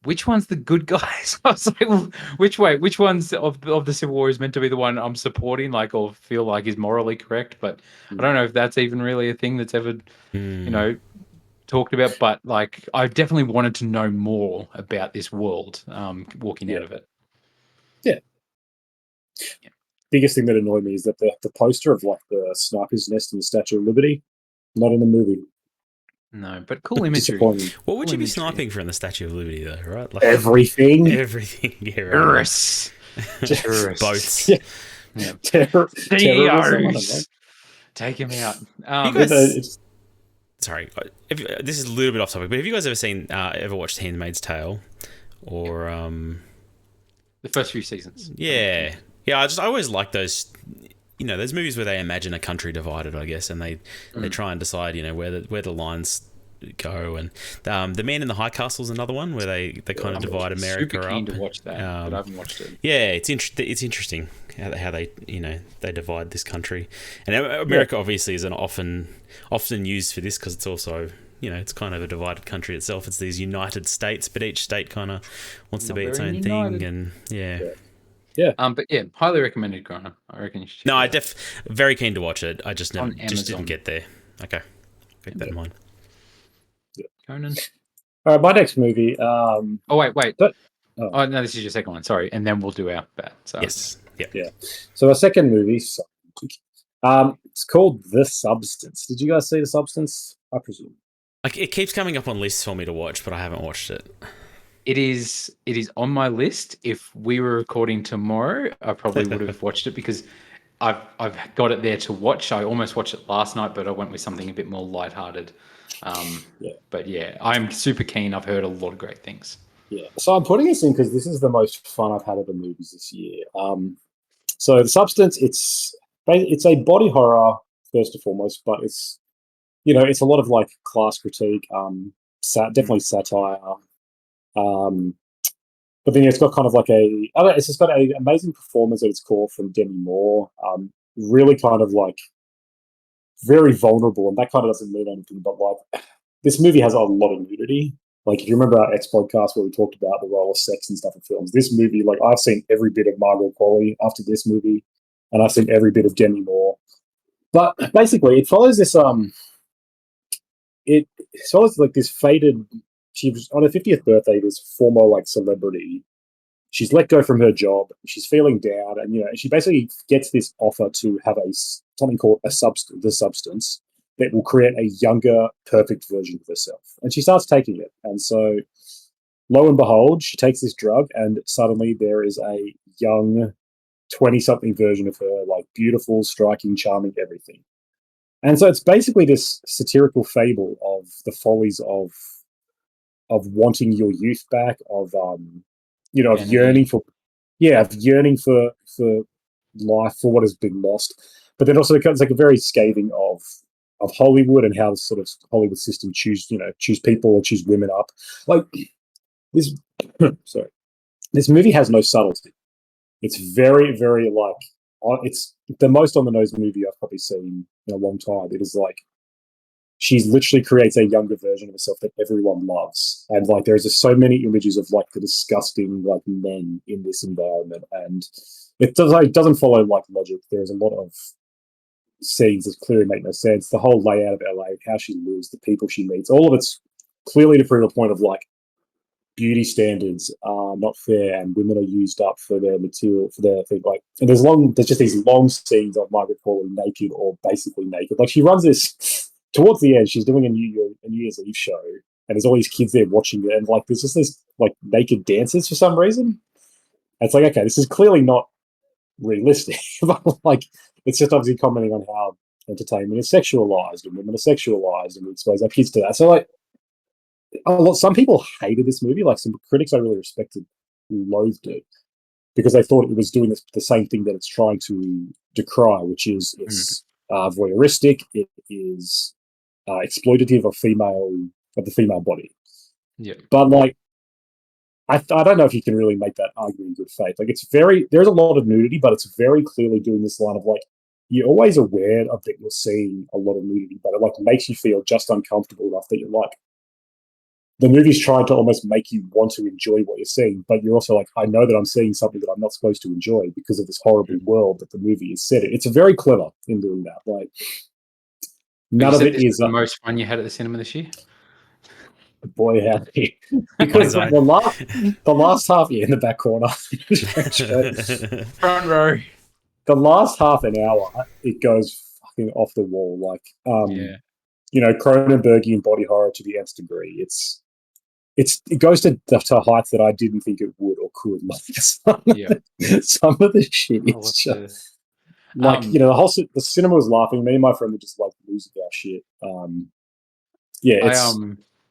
which one's the good guys? I was like, well, which ones of the Civil War is meant to be the one I'm supporting, like, or feel like is morally correct? But I don't know if that's even really a thing that's ever, talked about. But like, I definitely wanted to know more about this world, walking out of it. Biggest thing that annoyed me is that the poster of like the sniper's nest and the Statue of Liberty, not in the movie. No, but cool imagery. What would you be sniping for in the Statue of Liberty, though? Right, like, everything. Yeah, right. Boats. Terrorism. Take him out. Sorry, this is a little bit off topic, but have you guys ever watched *Handmaid's Tale*, or the first few seasons? Yeah. I always like those, those movies where they imagine a country divided, I guess, and they try and decide, where the lines go. And The Man in the High Castle is another one where they kind of divide America up. Super keen to watch that, but I haven't watched it. Yeah, it's interesting how they they divide this country, and America obviously is often used for this because it's also. It's kind of a divided country itself. It's these united states, but each state kind of wants to be its own thing, and but highly recommended, Grana. I reckon you should. No, very keen to watch it. I just didn't get there. Okay, keep that in mind. Conan. All right, my next movie. Wait. Oh no, this is your second one. Sorry, and then we'll do our bet. So. Yes. Yeah. So our second movie. It's called The Substance. Did you guys see The Substance? I presume. It keeps coming up on lists for me to watch, but I haven't watched it. It is on my list. If we were recording tomorrow, I probably would have watched it because I've got it there to watch. I almost watched it last night, but I went with something a bit more lighthearted. Yeah. But yeah, I'm super keen. I've heard a lot of great things. Yeah. So I'm putting this in because this is the most fun I've had at the movies this year. So The Substance, it's a body horror first and foremost, but it's it's a lot of like class critique, definitely satire. But then it's got kind of like I don't know, it's just got an amazing performance at its core from Demi Moore. Really kind of like very vulnerable, and that kind of doesn't mean anything, but like this movie has a lot of nudity. Like if you remember our X podcast where we talked about the role of sex and stuff in films, this movie, like I've seen every bit of Margot Qualley after this movie, and I've seen every bit of Demi Moore. But basically, it follows this it follows like this faded. She was on her 50th birthday. This former like celebrity. She's let go from her job. She's feeling down, and she basically gets this offer to have something called the substance that will create a younger, perfect version of herself. And she starts taking it, and so lo and behold, she takes this drug, and suddenly there is a young 20-something version of her, like beautiful, striking, charming, everything. And so it's basically this satirical fable of the follies of wanting your youth back, of yearning for life, for what has been lost. But then also it's like a very scathing of Hollywood and how the sort of Hollywood system choose people or choose women up. Like this sorry. This movie has no subtlety. It's very, very like it's the most on the nose movie I've probably seen in a long time. It is like she literally creates a younger version of herself that everyone loves, and like there's just so many images of like the disgusting like men in this environment, and it doesn't follow like logic. There's a lot of scenes that clearly make no sense. The whole layout of LA, how she lives, the people she meets, all of it's clearly to prove a point of like beauty standards are not fair, and women are used up for their material, for their thing. Like, and there's just these long scenes of Margaret Qualley naked or basically naked. Like she runs this towards the end. She's doing a New Year's Eve show, and there's all these kids there watching it, and like there's just this like naked dancers for some reason. And it's like, okay, this is clearly not realistic, but like it's just obviously commenting on how entertainment is sexualized and women are sexualized, and we expose our kids to that. So like, some people hated this movie. Like some critics I really respected loathed it because they thought it was doing the same thing that it's trying to decry, which is it's voyeuristic. It is exploitative of the female body. Yeah, but like I don't know if you can really make that argument in good faith. Like there's a lot of nudity, but it's very clearly doing this line of like you're always aware of that you're seeing a lot of nudity, but it like makes you feel just uncomfortable enough that you're like. The movie's trying to almost make you want to enjoy what you're seeing, but you're also like, I know that I'm seeing something that I'm not supposed to enjoy because of this horrible world that the movie is set in. It's very clever in doing that. Like, none of it is the most fun you had at the cinema this year. Boy, howdy! Because the last half, in the back corner, front row. The last half an hour, it goes fucking off the wall. Like, Cronenbergian body horror to the nth degree. It goes to heights that I didn't think it would or could. Like some of the shit is just like the cinema was laughing. Me and my friend were just like losing our shit. It's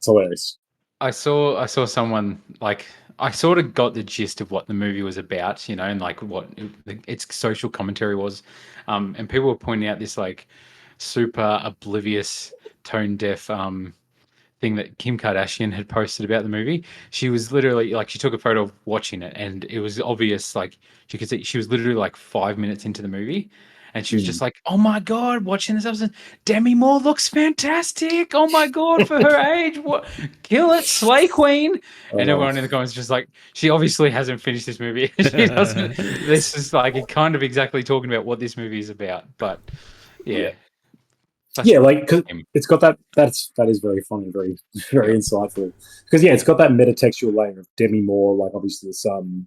hilarious. I saw someone like I sort of got the gist of what the movie was about, and like what its social commentary was, and people were pointing out this like super oblivious, tone deaf thing that Kim Kardashian had posted about the movie. She was literally like, she took a photo of watching it, and it was obvious, like she could see she was literally like 5 minutes into the movie, and she was just like, "Oh my god, watching this episode, Demi Moore looks fantastic. Oh my god, for her age, what kill it, slay queen." And everyone in the comments just like, she obviously hasn't finished this movie. She doesn't. This is like it kind of exactly talking about what this movie is about, but yeah. Like cause it's got that is very funny, very very insightful. Because it's got that metatextual layer of Demi Moore, like obviously some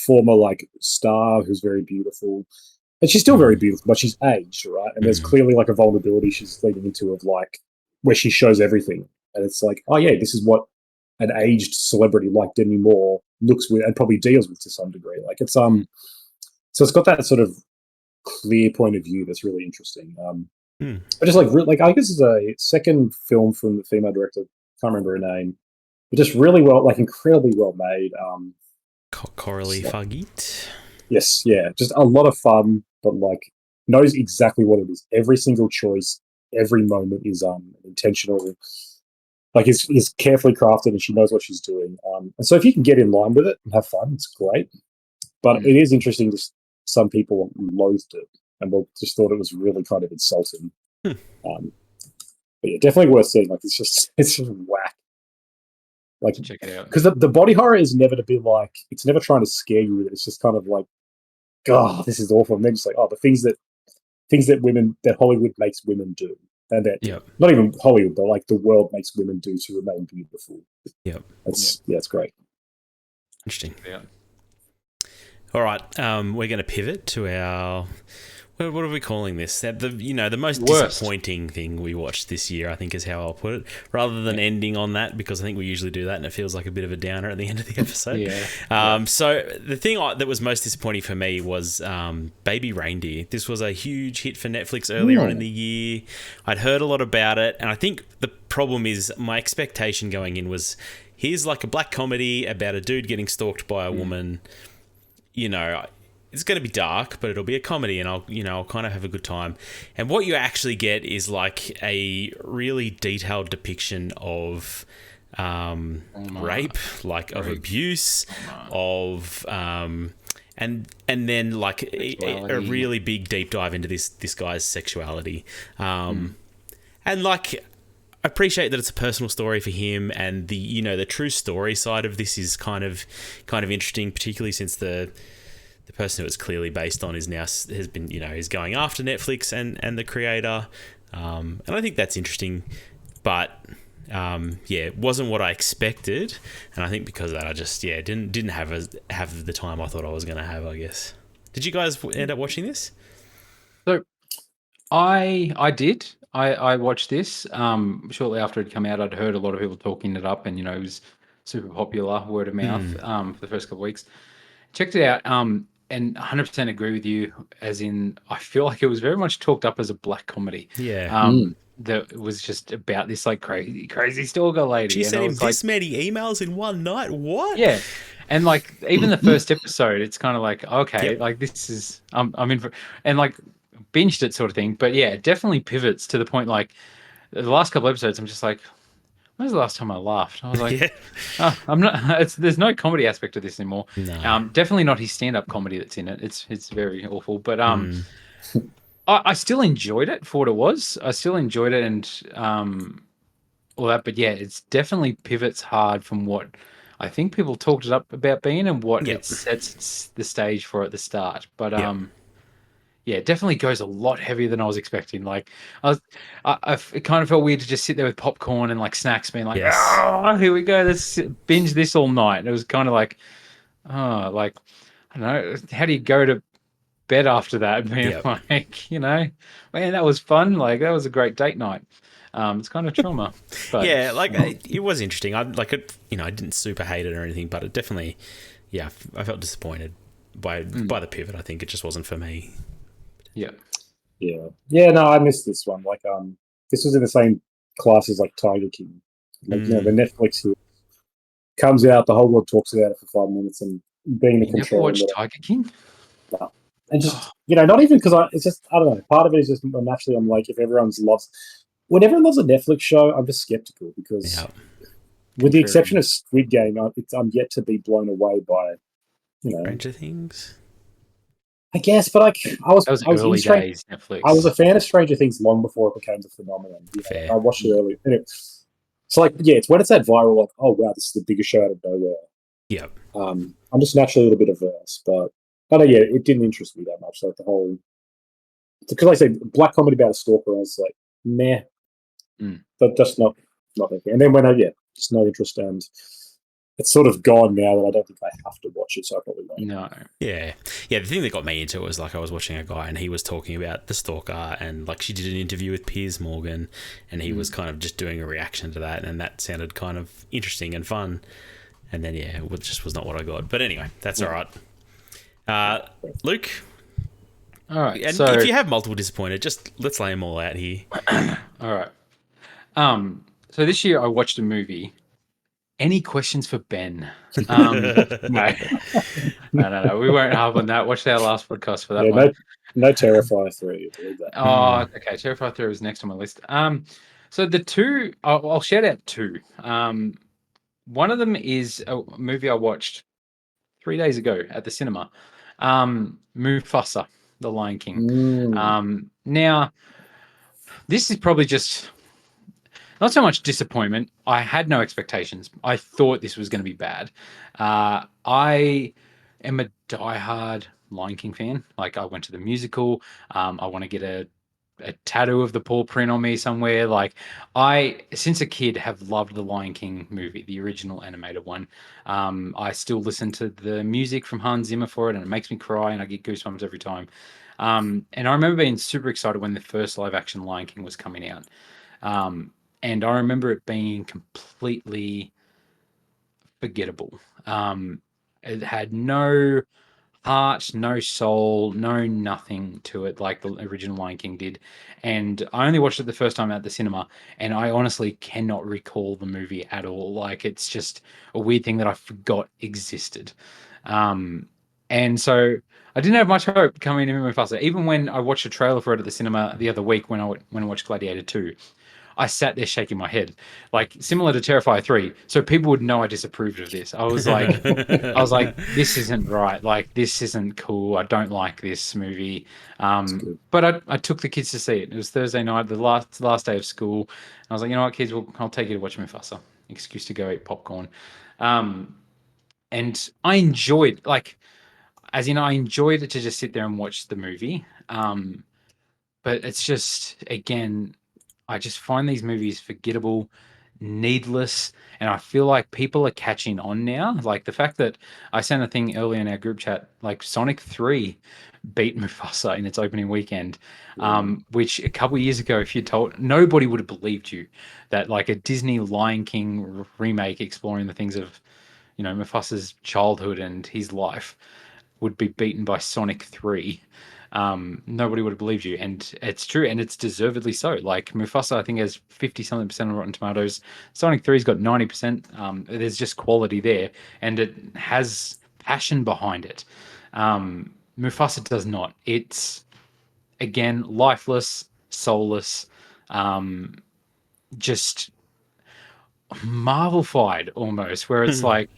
former like star who's very beautiful, and she's still very beautiful, but she's aged, right? And there's clearly like a vulnerability she's leading into of like where she shows everything, and it's like, oh yeah, this is what an aged celebrity like Demi Moore looks with and probably deals with to some degree. Like it's so it's got that sort of clear point of view that's really interesting. But just like I guess it's a second film from the female director. Can't remember her name, but just really well, like incredibly well made. Coralie Fargeet. Yes, yeah, just a lot of fun, but like knows exactly what it is. Every single choice, every moment is intentional. Like is carefully crafted, and she knows what she's doing. And so if you can get in line with it and have fun, it's great. But it is interesting. Just some people loathed it and just thought it was really kind of insulting. But yeah, definitely worth seeing. Like it's just whack. Like Check it out. because the body horror is never to be like it's never trying to scare you with it. It's just kind of like, God, this is awful. And then just like, oh, the things that Hollywood makes women do, and that not even Hollywood, but like the world makes women do to remain beautiful. It's great. Interesting. Yeah. All right, we're going to pivot to our. What are we calling this? The most disappointing thing we watched this year, I think, is how I'll put it. Rather than ending on that, because I think we usually do that, and it feels like a bit of a downer at the end of the episode. So the thing that was most disappointing for me was Baby Reindeer. This was a huge hit for Netflix earlier on in the year. I'd heard a lot about it, and I think the problem is my expectation going in was here's like a black comedy about a dude getting stalked by a woman. You know, it's going to be dark, but it'll be a comedy, and I'll kind of have a good time. And what you actually get is like a really detailed depiction of rape, like of abuse, of and then like a really big deep dive into this guy's sexuality, and like I appreciate that it's a personal story for him, and the true story side of this is kind of interesting, particularly since the person who it's clearly based on is going after Netflix and the creator, and I think that's interesting, but it wasn't what I expected, and I think because of that I just didn't have the time I thought I was going to have, I guess. Did you guys end up watching this? So I did. I watched this shortly after it came out. I'd heard a lot of people talking it up, and it was super popular, word of mouth, for the first couple of weeks. Checked it out, and 100% agree with you, as in I feel like it was very much talked up as a black comedy. That was just about this like crazy stalker lady. She sent him this many emails in one night. What? Yeah. And like even the first episode, it's kind of like, okay, like this is I'm in for, and like binged it sort of thing. But yeah, it definitely pivots to the point like the last couple episodes, I'm just like, when's the last time I laughed? I was like, I'm not. There's no comedy aspect to this anymore. No. Definitely not his stand-up comedy that's in it. It's very awful. But I still enjoyed it for what it was. I still enjoyed it and all that. But yeah, it's definitely pivots hard from what I think people talked it up about being and what it sets the stage for at the start. But yeah, it definitely goes a lot heavier than I was expecting. Like, it kind of felt weird to just sit there with popcorn and like snacks, being like, "Oh, here we go, let's binge this all night." And it was kind of like, I don't know, how do you go to bed after that? Being like, man, that was fun. Like, that was a great date night. It's kind of trauma. But, yeah, like it was interesting. I didn't super hate it or anything, but it definitely, I felt disappointed by the pivot. I think it just wasn't for me. Yeah. No, I missed this one. Like, this was in the same class as like Tiger King. Like, the Netflix here comes out, the whole world talks about it for 5 minutes, and being the control. Never watched Tiger King? No. And just not even because it's just I don't know. Part of it is just naturally I'm like, if when everyone loves a Netflix show, I'm just skeptical because, with the exception of Squid Game, I'm yet to be blown away by, Stranger Things. I guess, but I was early days Netflix. I was a fan of Stranger Things long before it became a phenomenon. I watched it early. Anyway, so it's when it's that viral, like, oh wow, this is the biggest show out of nowhere. Yeah. I'm just naturally a little bit averse, but it didn't interest me that much. Like the whole, because I say black comedy about a stalker, I was like, meh, but just not that. And then when just no interest, and it's sort of gone now that I don't think I have to watch it, so I probably won't. No. Yeah. The thing that got me into it was like I was watching a guy and he was talking about The Stalker, and like she did an interview with Piers Morgan, and he was kind of just doing a reaction to that, and that sounded kind of interesting and fun. And then it just was not what I got. But anyway, that's all right. Luke. All right. And so if you have multiple disappointed, just let's lay them all out here. all right. So this year I watched a movie. Any questions for Ben? No. We won't harp on that. Watch our last podcast for that one. No Terrifier 3. Believe that. Oh, okay. Terrifier 3 was next on my list. So the two, I'll shout out two. One of them is a movie I watched 3 days ago at the cinema. Mufasa, The Lion King. Now, this is probably just not so much disappointment. I had no expectations. I thought this was going to be bad. I am a diehard Lion King fan. Like, I went to the musical. I want to get a tattoo of the paw print on me somewhere. Like, I, since a kid, have loved the Lion King movie, the original animated one. I still listen to the music from Hans Zimmer for it, and it makes me cry, and I get goosebumps every time. And I remember being super excited when the first live action Lion King was coming out. And I remember it being completely forgettable. It had no heart, no soul, no nothing to it like the original Lion King did. And I only watched it the first time at the cinema, and I honestly cannot recall the movie at all. Like, it's just a weird thing that I forgot existed. And so I didn't have much hope coming in Mufasa. Even when I watched a trailer for it at the cinema the other week when I watched Gladiator 2, I sat there shaking my head, like similar to Terrifier 3. So people would know I disapproved of this. I was like, this isn't right. Like, this isn't cool. I don't like this movie. But I took the kids to see it. It was Thursday night, the last day of school. And I was like, you know what, kids, I'll take you to watch Mufasa. Excuse to go eat popcorn. And I enjoyed, like, as in, I enjoyed it to just sit there and watch the movie. But it's just, again, I just find these movies forgettable, needless, and I feel like people are catching on now. Like, the fact that I sent a thing earlier in our group chat, like Sonic 3 beat Mufasa in its opening weekend, which a couple of years ago, if you told, nobody would have believed you that like a Disney Lion King remake exploring the things of, Mufasa's childhood and his life would be beaten by Sonic 3. Nobody would have believed you, and it's true, and it's deservedly so. Like, Mufasa, I think, has 50-something% on Rotten Tomatoes. Sonic 3's got 90%. There's just quality there, and it has passion behind it. Mufasa does not. It's, again, lifeless, soulless, just Marvel-fied almost, where it's like,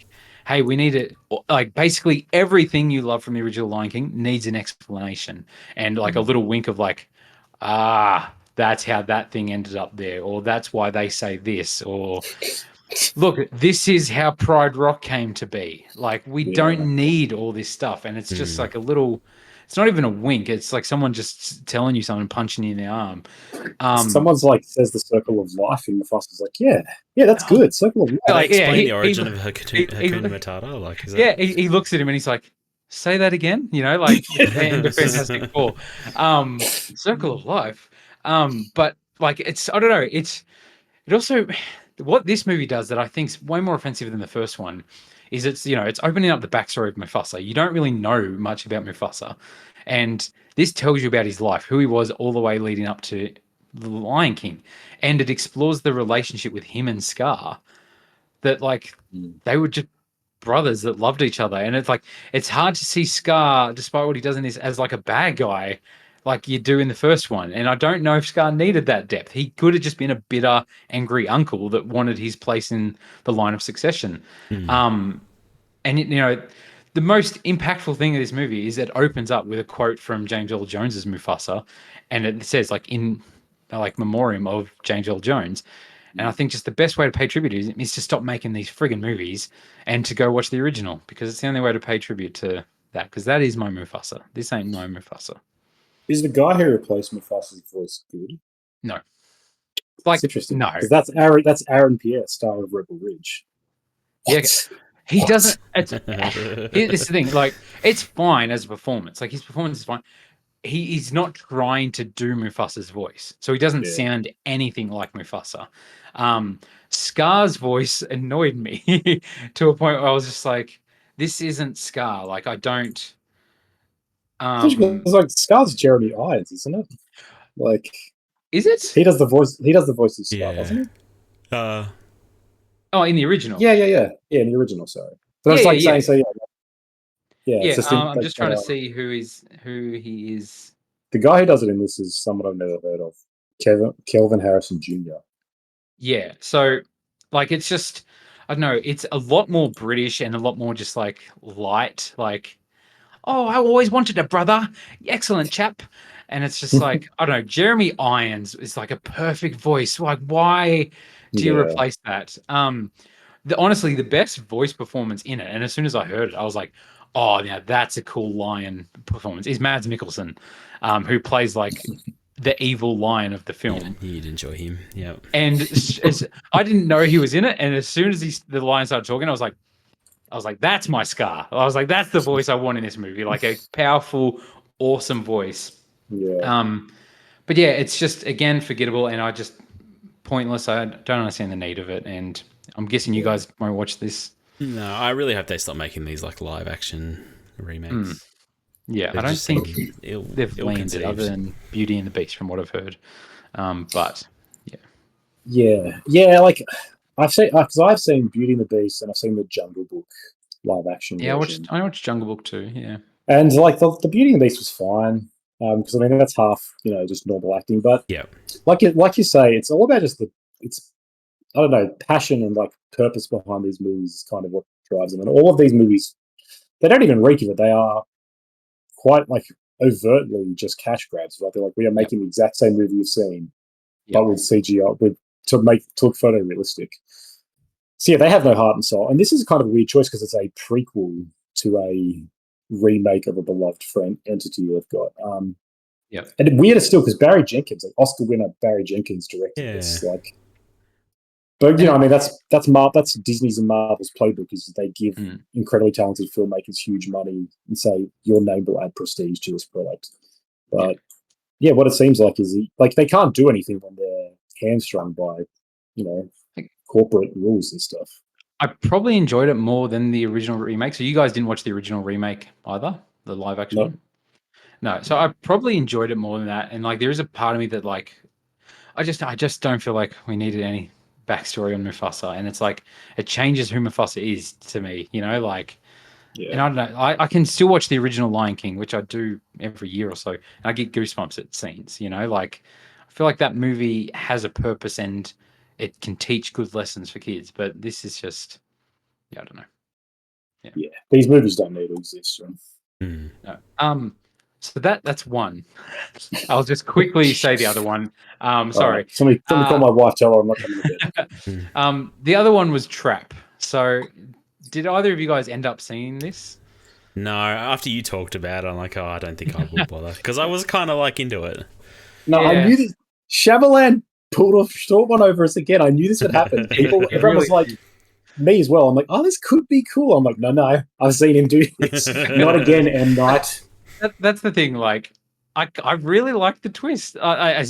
hey, we need it. Like, basically everything you love from the original Lion King needs an explanation, and like a little wink of like, that's how that thing ended up there, or that's why they say this, or look, this is how Pride Rock came to be. Like, we don't need all this stuff, and it's just like a little. It's not even a wink. It's like someone just telling you something, punching you in the arm. Someone's like says the circle of life, and Mufasa's like, yeah, that's good. Circle of life. Like, explain the origin of Hakuna Matata. Like, is that... he looks at him and he's like, say that again. Like in the Fantastic Four, circle of life. But like, it's, I don't know. It also, what this movie does that I think is way more offensive than the first one is it's opening up the backstory of Mufasa. You don't really know much about Mufasa, and this tells you about his life, who he was all the way leading up to the Lion King, and it explores the relationship with him and Scar, that like they were just brothers that loved each other, and it's like it's hard to see Scar, despite what he does in this, as like a bad guy like you do in the first one. And I don't know if Scar needed that depth. He could have just been a bitter, angry uncle that wanted his place in the line of succession. And the most impactful thing of this movie is it opens up with a quote from James Earl Jones's Mufasa, and it says like, in like memoriam of James Earl Jones. And I think just the best way to pay tribute is to stop making these friggin' movies and to go watch the original, because it's the only way to pay tribute to that, because that is my Mufasa. This ain't my Mufasa. Is the guy who replaced Mufasa's voice good? No. Like, that's interesting. No. Because that's Aaron Pierre, star of Rebel Ridge. Yeah. He What? doesn't. It's the thing. Like, it's fine as a performance. Like, his performance is fine. He's not trying to do Mufasa's voice, so he doesn't Yeah. sound anything like Mufasa. Scar's voice annoyed me to a point where I was just like, "This isn't Scar." Like, I don't. It's like Scar's Jeremy Irons, isn't it? Like Is it? he does the voice. He does the voice of Scar, Yeah. doesn't he? Oh, in the original. Yeah, in the original. Sorry, but it's Yeah, like yeah, saying so. Yeah, Yeah, it's just I'm just trying to see who he is. the guy who does it in this is someone I've never heard of, Kelvin Harrison Jr. Yeah, so like it's just I don't know, it's a lot more British and a lot more just like light, like, oh, I always wanted a brother, excellent chap. And it's just like, I don't know, Jeremy Irons is like a perfect voice. Like, why do you Yeah. replace that? Honestly, the best voice performance in it, and as soon as I heard it, I was like, oh, yeah, that's a cool lion performance. Is Mads Mikkelsen, who plays like the evil lion of the film. Yeah, you'd enjoy him. Yeah. And I didn't know he was in it. And as soon as the lion started talking, I was like, that's my Scar. I was like, that's the voice I want in this movie. Like a powerful, awesome voice. Yeah. But yeah, it's just again forgettable, and I just pointless. I don't understand the need of it, and I'm guessing you guys won't watch this. No, I really hope they stop making these like live action remakes. Yeah, They I don't just think seem they've landed ill-conceived. other than Beauty and the Beast, from what I've heard. But Yeah. Like I've seen because I've seen Beauty and the Beast and I've seen the Jungle Book live action. yeah, version. I watched Jungle Book too. Yeah, And like the Beauty and the Beast was fine because I mean that's half just normal acting, but Yeah. like you say, it's all about just it's I don't know, passion and like purpose behind these movies is kind of what drives them. And all of these movies, they don't even reek of it. They are quite like overtly just cash grabs. Right? They're like, we are making the exact same movie you've seen, but with CGI, to look photorealistic. So yeah, they have no heart and soul. And this is kind of a weird choice because it's a prequel to a remake of a beloved entity you've got. And weirder still because Barry Jenkins, like Oscar winner Barry Jenkins, directed this. Like, but I mean, that's Disney's and Marvel's playbook is they give incredibly talented filmmakers huge money and say your name will add prestige to this product. But yeah, what it seems like is like they can't do anything when they're hamstrung by corporate rules and stuff. I probably enjoyed it more than the original remake. So you guys didn't watch the original remake either, the live action one? No. So I probably enjoyed it more than that. And like, there is a part of me that like, I just don't feel like we needed any backstory on Mufasa. And it's like, it changes who Mufasa is to me, like, and I don't know, I can still watch the original Lion King, which I do every year or so. And I get goosebumps at scenes, like, I feel like that movie has a purpose and it can teach good lessons for kids, but this is just, I don't know. Yeah, these movies don't need to exist. No. So that's one. I'll just quickly say the other one. Sorry. Somebody call my wife. Tell her I'm not coming to bed. The other one was Trap. So, did either of you guys end up seeing this? No. After you talked about it, I'm like, I don't think I will bother because I was kind of like into it. No, I knew this. Shyamalan pulled a short one over us again. I knew this would happen. Everyone was like, me as well. I'm like, oh, this could be cool. I'm like, no, I've seen him do this. Not again, M. Night. That's the thing. Like, I really like the twist. I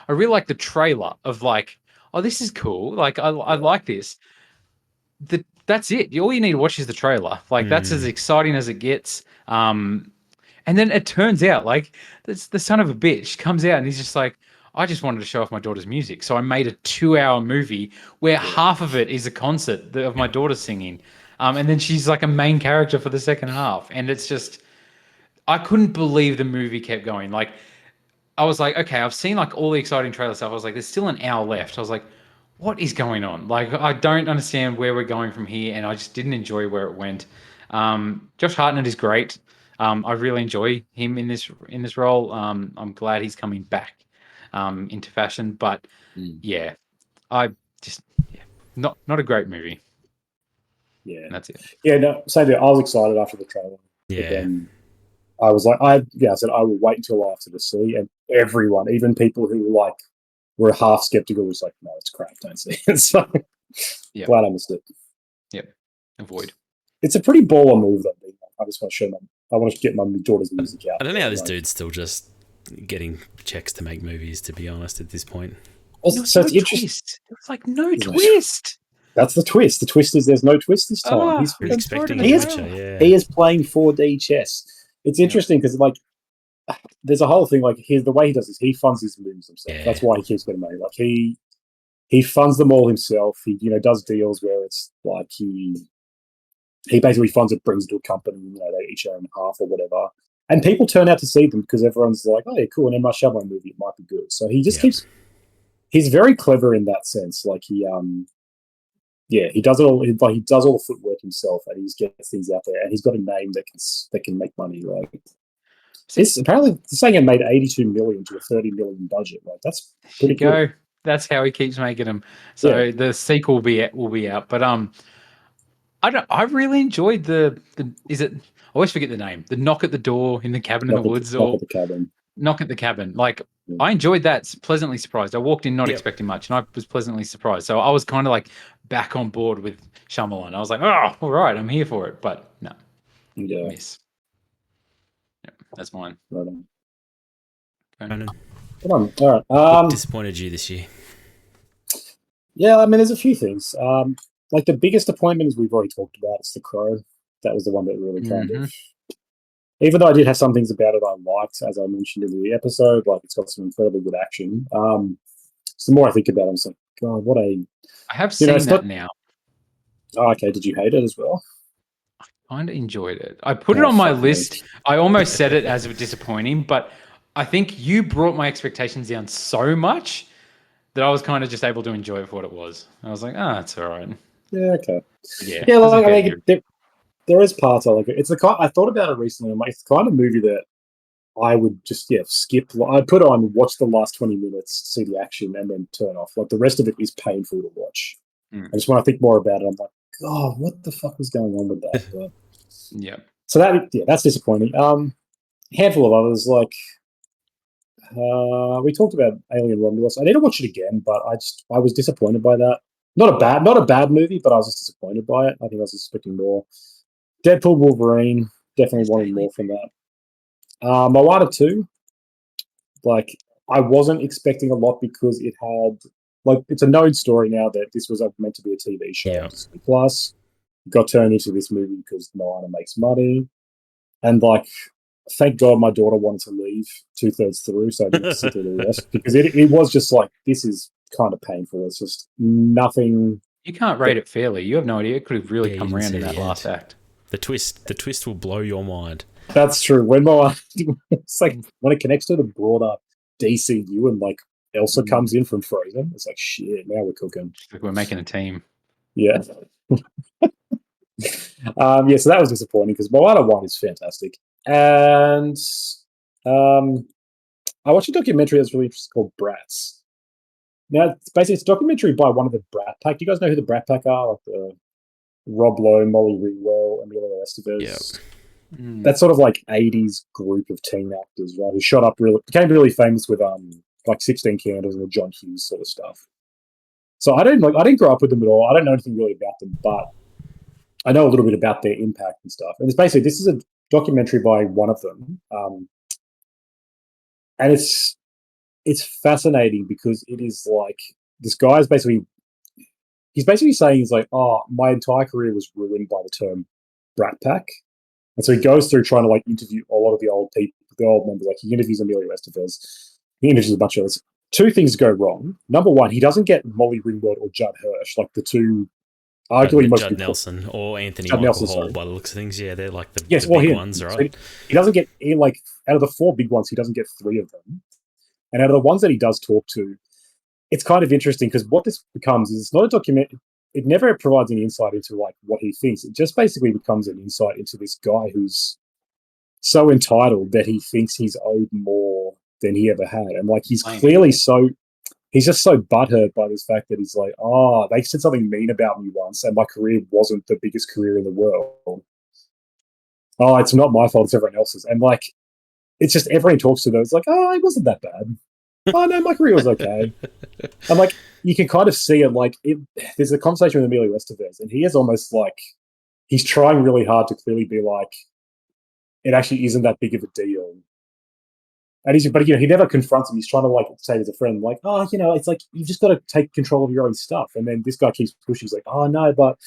really like the trailer of like, oh, this is cool. Like, I like this. That's it. All you need to watch is the trailer. Like, that's as exciting as it gets. And then it turns out like the son of a bitch comes out and he's just like, I just wanted to show off my daughter's music. So I made a 2-hour movie where half of it is a concert of my daughter singing. And then she's like a main character for the second half. And it's just, I couldn't believe the movie kept going. Like, I was like, okay, I've seen like all the exciting trailer stuff. I was like, there's still an hour left. I was like, what is going on? Like, I don't understand where we're going from here. And I just didn't enjoy where it went. Josh Hartnett is great. I really enjoy him in this role. I'm glad he's coming back into fashion, but I just not a great movie. Yeah, and that's it. Yeah, no, same thing. I was excited after the trailer. Yeah. But then I was like, I said I will wait until after the see, and everyone, even people who were half skeptical, was like, no, it's crap, don't see it. So glad I missed it. Yep, avoid. It's a pretty baller move, though. I just want to show my. I want to get my daughter's music out. I don't know how this dude's still just getting checks to make movies, to be honest, at this point. Also, so it's interesting. It's like no twist. That's the twist. The twist is there's no twist this time. Oh, He's expecting he a is- Witcher, yeah. He is playing 4D chess. It's interesting because like there's a whole thing like the way he does this. He funds his movies himself. Yeah. That's why he keeps getting money. Like he funds them all himself. He does deals where it's like he basically funds it, brings it to a company. They each own half or whatever. And people turn out to see them because everyone's like, oh, yeah, cool. And then my Shyamalan movie, it might be good. So he just keeps. He's very clever in that sense. Like he does it all. He does all the footwork himself, and he just gets things out there. And he's got a name that can make money. Like it's apparently saying it made 82 million to a 30 million budget. Like that's pretty good. That's how he keeps making them. So the sequel will be out. But I really enjoyed the is it? I always forget the name. The knock at the door in the cabin in the woods, or Knock at the cabin. Knock at the cabin. Like I enjoyed that. Pleasantly surprised. I walked in not expecting much, and I was pleasantly surprised. So I was kind of like back on board with Shyamalan. I was like, oh, all right, I'm here for it. But no, miss. Yeah, that's mine. Right on. Ronan, Come on. All right. what disappointed you this year? Yeah, I mean, there's a few things. Like the biggest appointment is we've already talked about. It's The Crow. That was the one that really kind of. Even though I did have some things about it I liked, as I mentioned in the episode, like it's got some incredibly good action. So the more I think about it, I'm just like, God, what a. I have seen that now. Oh, okay. Did you hate it as well? I kind of enjoyed it. I put it on my list. I almost said it as disappointing, but I think you brought my expectations down so much that I was kind of just able to enjoy it for what it was. I was like, it's all right. Yeah, okay. Yeah, like, I mean, there is parts I like it. It's the kind I thought about it recently. I'm like, it's the kind of movie that I would just skip. I'd put on, watch the last 20 minutes, see the action, and then turn off. Like the rest of it is painful to watch. And just when I think more about it, I'm like, God, what the fuck was going on with that? But, yeah. So that's disappointing. Handful of others like we talked about Alien Romulus. I need to watch it again, but I was disappointed by that. Not a bad movie, but I was just disappointed by it. I think I was expecting more. Deadpool Wolverine, definitely wanted more from that. Moana 2, like I wasn't expecting a lot because it had it's a known story now that this was meant to be a TV show on Disney Plus. It got turned into this movie because Moana makes money, and thank God my daughter wanted to leave 2/3 through, so I didn't sit through the rest because it was just like this is kind of painful. It's just nothing. You can't rate it fairly. You have no idea. It could have really come around in that last act. The twist will blow your mind. That's true. When it's like when it connects to the broader DCU and Elsa comes in from Frozen, it's like shit. Now we're cooking. We're making a team. Yeah. So that was disappointing because Moana 1 is fantastic, and I watched a documentary that's really interesting called Bratz. Now, it's a documentary by one of the Brat Pack. Do you guys know who the Brat Pack are? Like the Rob Lowe, Molly Ringwald, and the rest of us. Yep. That sort of 80s group of teen actors, right? Who became really famous with 16 Candles and the John Hughes sort of stuff. So I didn't grow up with them at all. I don't know anything really about them, but I know a little bit about their impact and stuff. And this is a documentary by one of them, and it's fascinating because it is this guy's he's basically saying he's like, oh, my entire career was ruined by the term Brat Pack. And so he goes through trying to interview a lot of the old people, the old members. He interviews Emilio Estevez. He interviews a bunch of others. Two things go wrong. Number one, he doesn't get Molly Ringwald or Judd Hirsch, the two arguably most Judd Nelson or Anthony Michael Hall, by the looks of things. Yeah, they're the big ones, right? So he doesn't get out of the four big ones, he doesn't get three of them. And out of the ones that he does talk to, it's kind of interesting because what this becomes is it's not a document. It never provides any insight into what he thinks. It just basically becomes an insight into this guy who's so entitled that he thinks he's owed more than he ever had. And he's clearly he's just so butthurt by this fact that he's like, oh, they said something mean about me once and my career wasn't the biggest career in the world. Oh, it's not my fault, it's everyone else's. And it's just everyone he talks to them, it's like, oh, it wasn't that bad. Oh no, my career was okay. And you can kind of see it. There's a conversation with Emilio Estevez, and he is almost he's trying really hard to clearly be like, it actually isn't that big of a deal. And but he never confronts him. He's trying to like say to a friend, like, oh, it's like you've just got to take control of your own stuff. And then this guy keeps pushing. He's like, oh no, but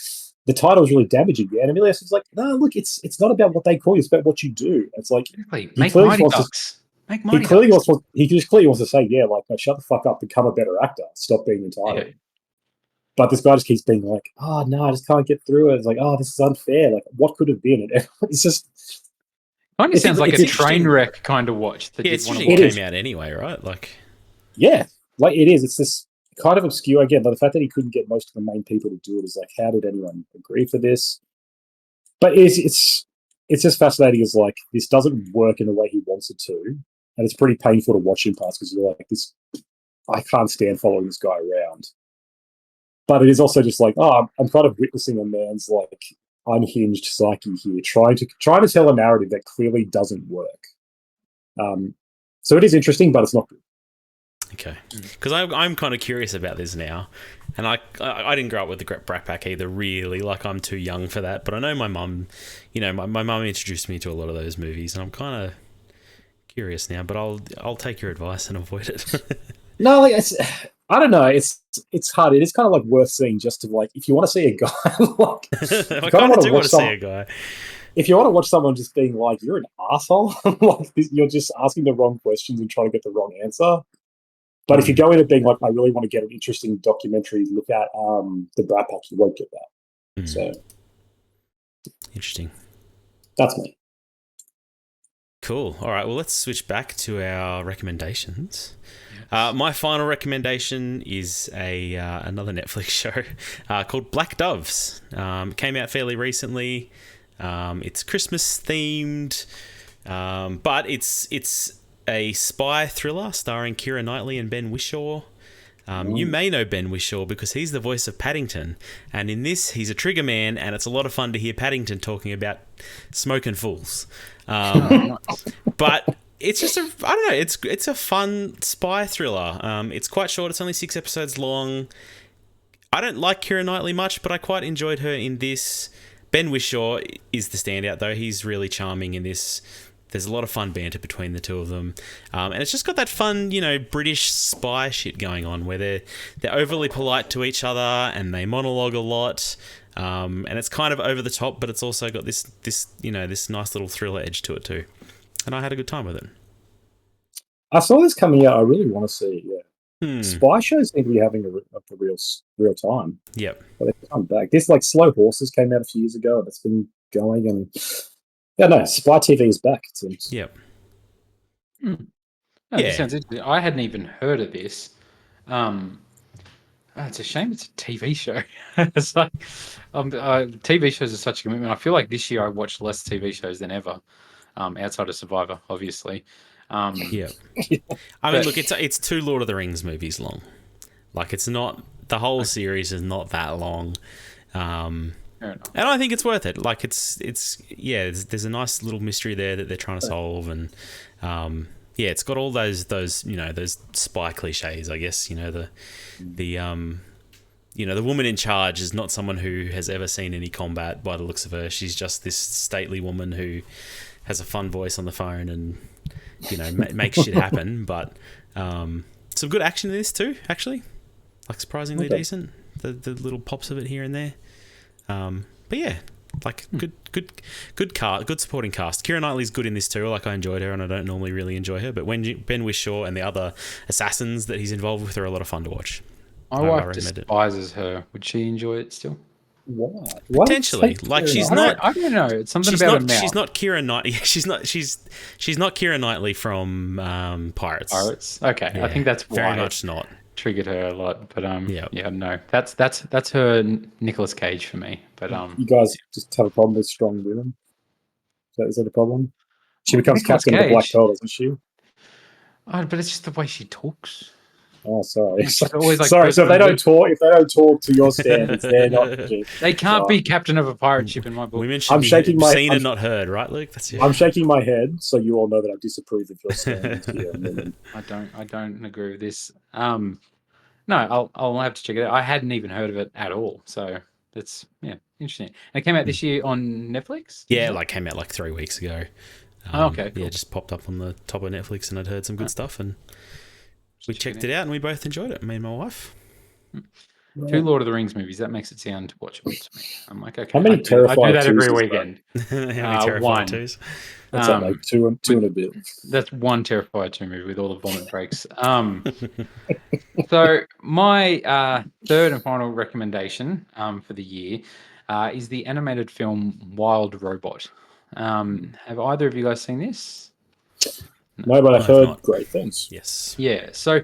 the title is really damaging. Yeah, and Emilius is like, no, look, it's not about what they call you. It's about what you do. It's like make Mighty Ducks. Make Mighty Ducks. He just clearly wants to say, yeah, like, no, shut the fuck up, become a better actor, stop being entitled. Yeah. But this guy just keeps being like, oh no, I just can't get through it. It's like, oh, this is unfair. Like, what could have been? And it's just. Kind of sounds like a train wreck kind of watch. That it's usually came out anyway, right? Like, yeah, like it is. It's this kind of obscure again. But the fact that he couldn't get most of the main people to do it is like, how did anyone agree for this? But it's just fascinating. Is like this doesn't work in the way he wants it to, and it's pretty painful to watch in parts because you're like, this. I can't stand following this guy around. But it is also just like, oh, I'm kind of witnessing a man's like unhinged psyche here, trying to tell a narrative that clearly doesn't work. So it is interesting, but it's not good. Okay, because I'm kind of curious about this now, and I didn't grow up with the Brat Pack either. Really, like I'm too young for that. But I know my mum, my mum introduced me to a lot of those movies, and I'm kind of curious now. But I'll take your advice and avoid it. No, like I don't know. It's hard. It is kind of like worth seeing just to like if you want to see a guy like I kind of do want to see a guy. If you want to watch someone just being like you're an asshole, like you're just asking the wrong questions and trying to get the wrong answer. But if you go in it being like I really want to get an interesting documentary look at the Brat Pack, you won't get that. So interesting. That's me. Cool. All right. Well, let's switch back to our recommendations. My final recommendation is another Netflix show called Black Doves. Came out fairly recently. It's Christmas themed, but it's a spy thriller starring Keira Knightley and Ben Whishaw. You may know Ben Whishaw because he's the voice of Paddington, and in this he's a trigger man, and it's a lot of fun to hear Paddington talking about smoking fools. But it's just I don't know, it's a fun spy thriller. It's quite short. It's only 6 episodes long. I don't like Keira Knightley much, but I quite enjoyed her in this. Ben Whishaw is the standout though. He's really charming in this. There's a lot of fun banter between the two of them. And it's just got that fun, British spy shit going on where they're overly polite to each other and they monologue a lot. And it's kind of over the top, but it's also got this nice little thriller edge to it too. And I had a good time with it. I saw this coming out. I really want to see it, yeah. Spy shows seem to be having a real time. Yep. But they come back. This like Slow Horses came out a few years ago and it's been going and Spy TV is back, it seems. Yep. No, that sounds interesting. I hadn't even heard of this. It's a shame it's a TV show. It's like TV shows are such a commitment. I feel like this year I watched less TV shows than ever, outside of Survivor, obviously. I mean, look, it's 2 Lord of the Rings movies long. Like, it's not the whole series is not that long. And I think it's worth it. Like there's a nice little mystery there that they're trying to solve, and it's got all those those spy cliches. I guess the woman in charge is not someone who has ever seen any combat by the looks of her. She's just this stately woman who has a fun voice on the phone and makes shit happen. But some good action in this too, actually, like surprisingly decent. The little pops of it here and there. But yeah, like good supporting cast. Keira Knightley's good in this too. Like I enjoyed her, and I don't normally really enjoy her, but when Ben Whishaw and the other assassins that he's involved with are a lot of fun to watch. My wife despises her. Would she enjoy it still? Why? Potentially. Like she's not. I don't know. It's something about her mouth. She's not Keira Knightley. She's not Keira Knightley from Pirates. Pirates. Okay, yeah, I think that's why. Very much not. Triggered her a lot, but no, that's her Nicolas Cage for me. But you guys just have a problem with strong women. Is that a problem? She becomes captain of the Black Pearl, doesn't she? Oh, but it's just the way she talks. Oh, sorry. Always like sorry. So if they don't talk to your standards, they're not. They can't be captain of a pirate ship in my book. Women should be seen and not heard, right, Luke? I'm shaking my head, so you all know that I disapprove of your standards here. I don't agree with this. No, I'll have to check it out. I hadn't even heard of it at all, so it's Interesting. And it came out this year on Netflix? Did you Yeah, say? like came out like 3 weeks ago. Oh, okay, Yeah, cool. just popped up on the top of Netflix, and I'd heard some good stuff, and we Check checked it out, and we both enjoyed it. Me and my wife. Two Lord of the Rings movies. That makes it sound watchable to me. I'm like, okay, How many I do Terrifier that 2s every is that? weekend. How many Terrifier One. 2s? What's that, like two and a bit? That's one Terrifier 2 movie with all the vomit breaks. So my third and final recommendation for the year is the animated film Wild Robot. Have either of you guys seen this? No, but I've I've heard not. great things. Yes. Yeah. So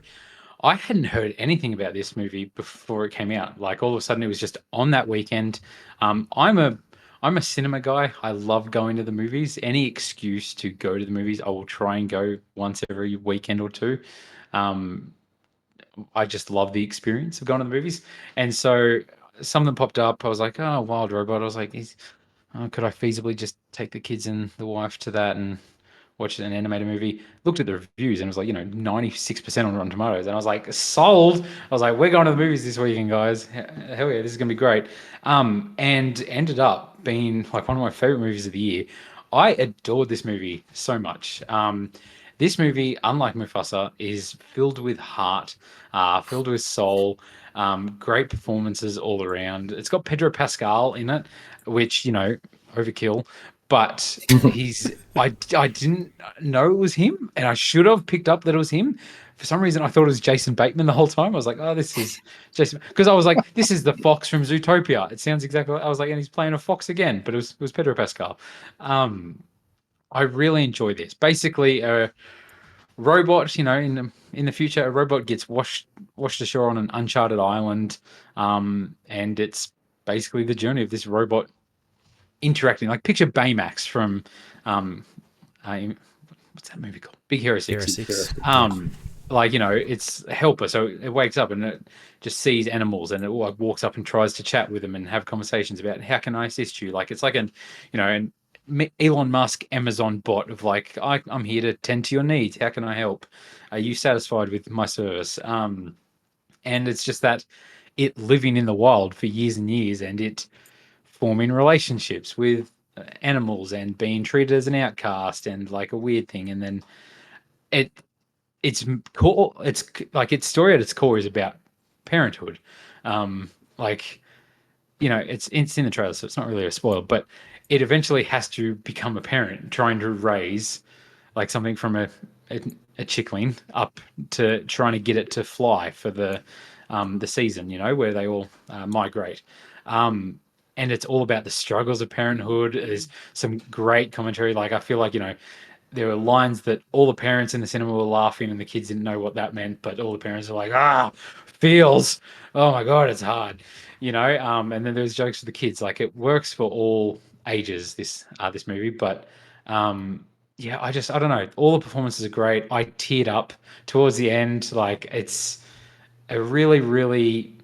I hadn't heard anything about this movie before it came out. Like all of a sudden, it was just on that weekend. I'm a cinema guy. I love going to the movies. Any excuse to go to the movies, I will try and go once every weekend or two. Um, I just love the experience of going to the movies. And so some of them popped up. I was like, oh, Wild Robot. I was like, could I feasibly just take the kids and the wife to that and watch an animated movie? Looked at the reviews and it was like, 96% on Rotten Tomatoes. And I was like, sold. I was like, we're going to the movies this weekend, guys. Hell yeah, this is going to be great. And ended up being like one of my favorite movies of the year. I adored this movie so much. This movie, unlike Mufasa, is filled with heart, filled with soul, great performances all around. It's got Pedro Pascal in it, which, overkill. But I didn't know it was him, and I should have picked up that it was him. For some reason, I thought it was Jason Bateman the whole time. I was like, oh, this is Jason. Because I was like, this is the fox from Zootopia. It sounds exactly like, I was like, and he's playing a fox again, but it was Pedro Pascal. I really enjoy this. Basically, a robot, in the future, a robot gets washed ashore on an uncharted island, and it's basically the journey of this robot interacting. Like picture Baymax from, what's that movie called? Big Hero 6. Hero 6. It's a helper. So it wakes up and it just sees animals and it like walks up and tries to chat with them and have conversations about how can I assist you. Like it's like an Elon Musk Amazon bot of like I'm here to tend to your needs. How can I help? Are you satisfied with my service? And it's just that it living in the wild for years and years and it forming relationships with animals and being treated as an outcast and like a weird thing. And then it's cool. It's like its story at its core is about parenthood. It's in the trailer, so it's not really a spoil, but it eventually has to become a parent trying to raise like something from a chickling up to trying to get it to fly for the season, where they all migrate. And it's all about the struggles of parenthood. There's some great commentary. Like I feel like, there were lines that all the parents in the cinema were laughing and the kids didn't know what that meant, but all the parents were like, feels. Oh my God, it's hard. And then there's jokes for the kids. Like it works for all ages, this movie. But yeah, I don't know. All the performances are great. I teared up towards the end. Like it's a really, really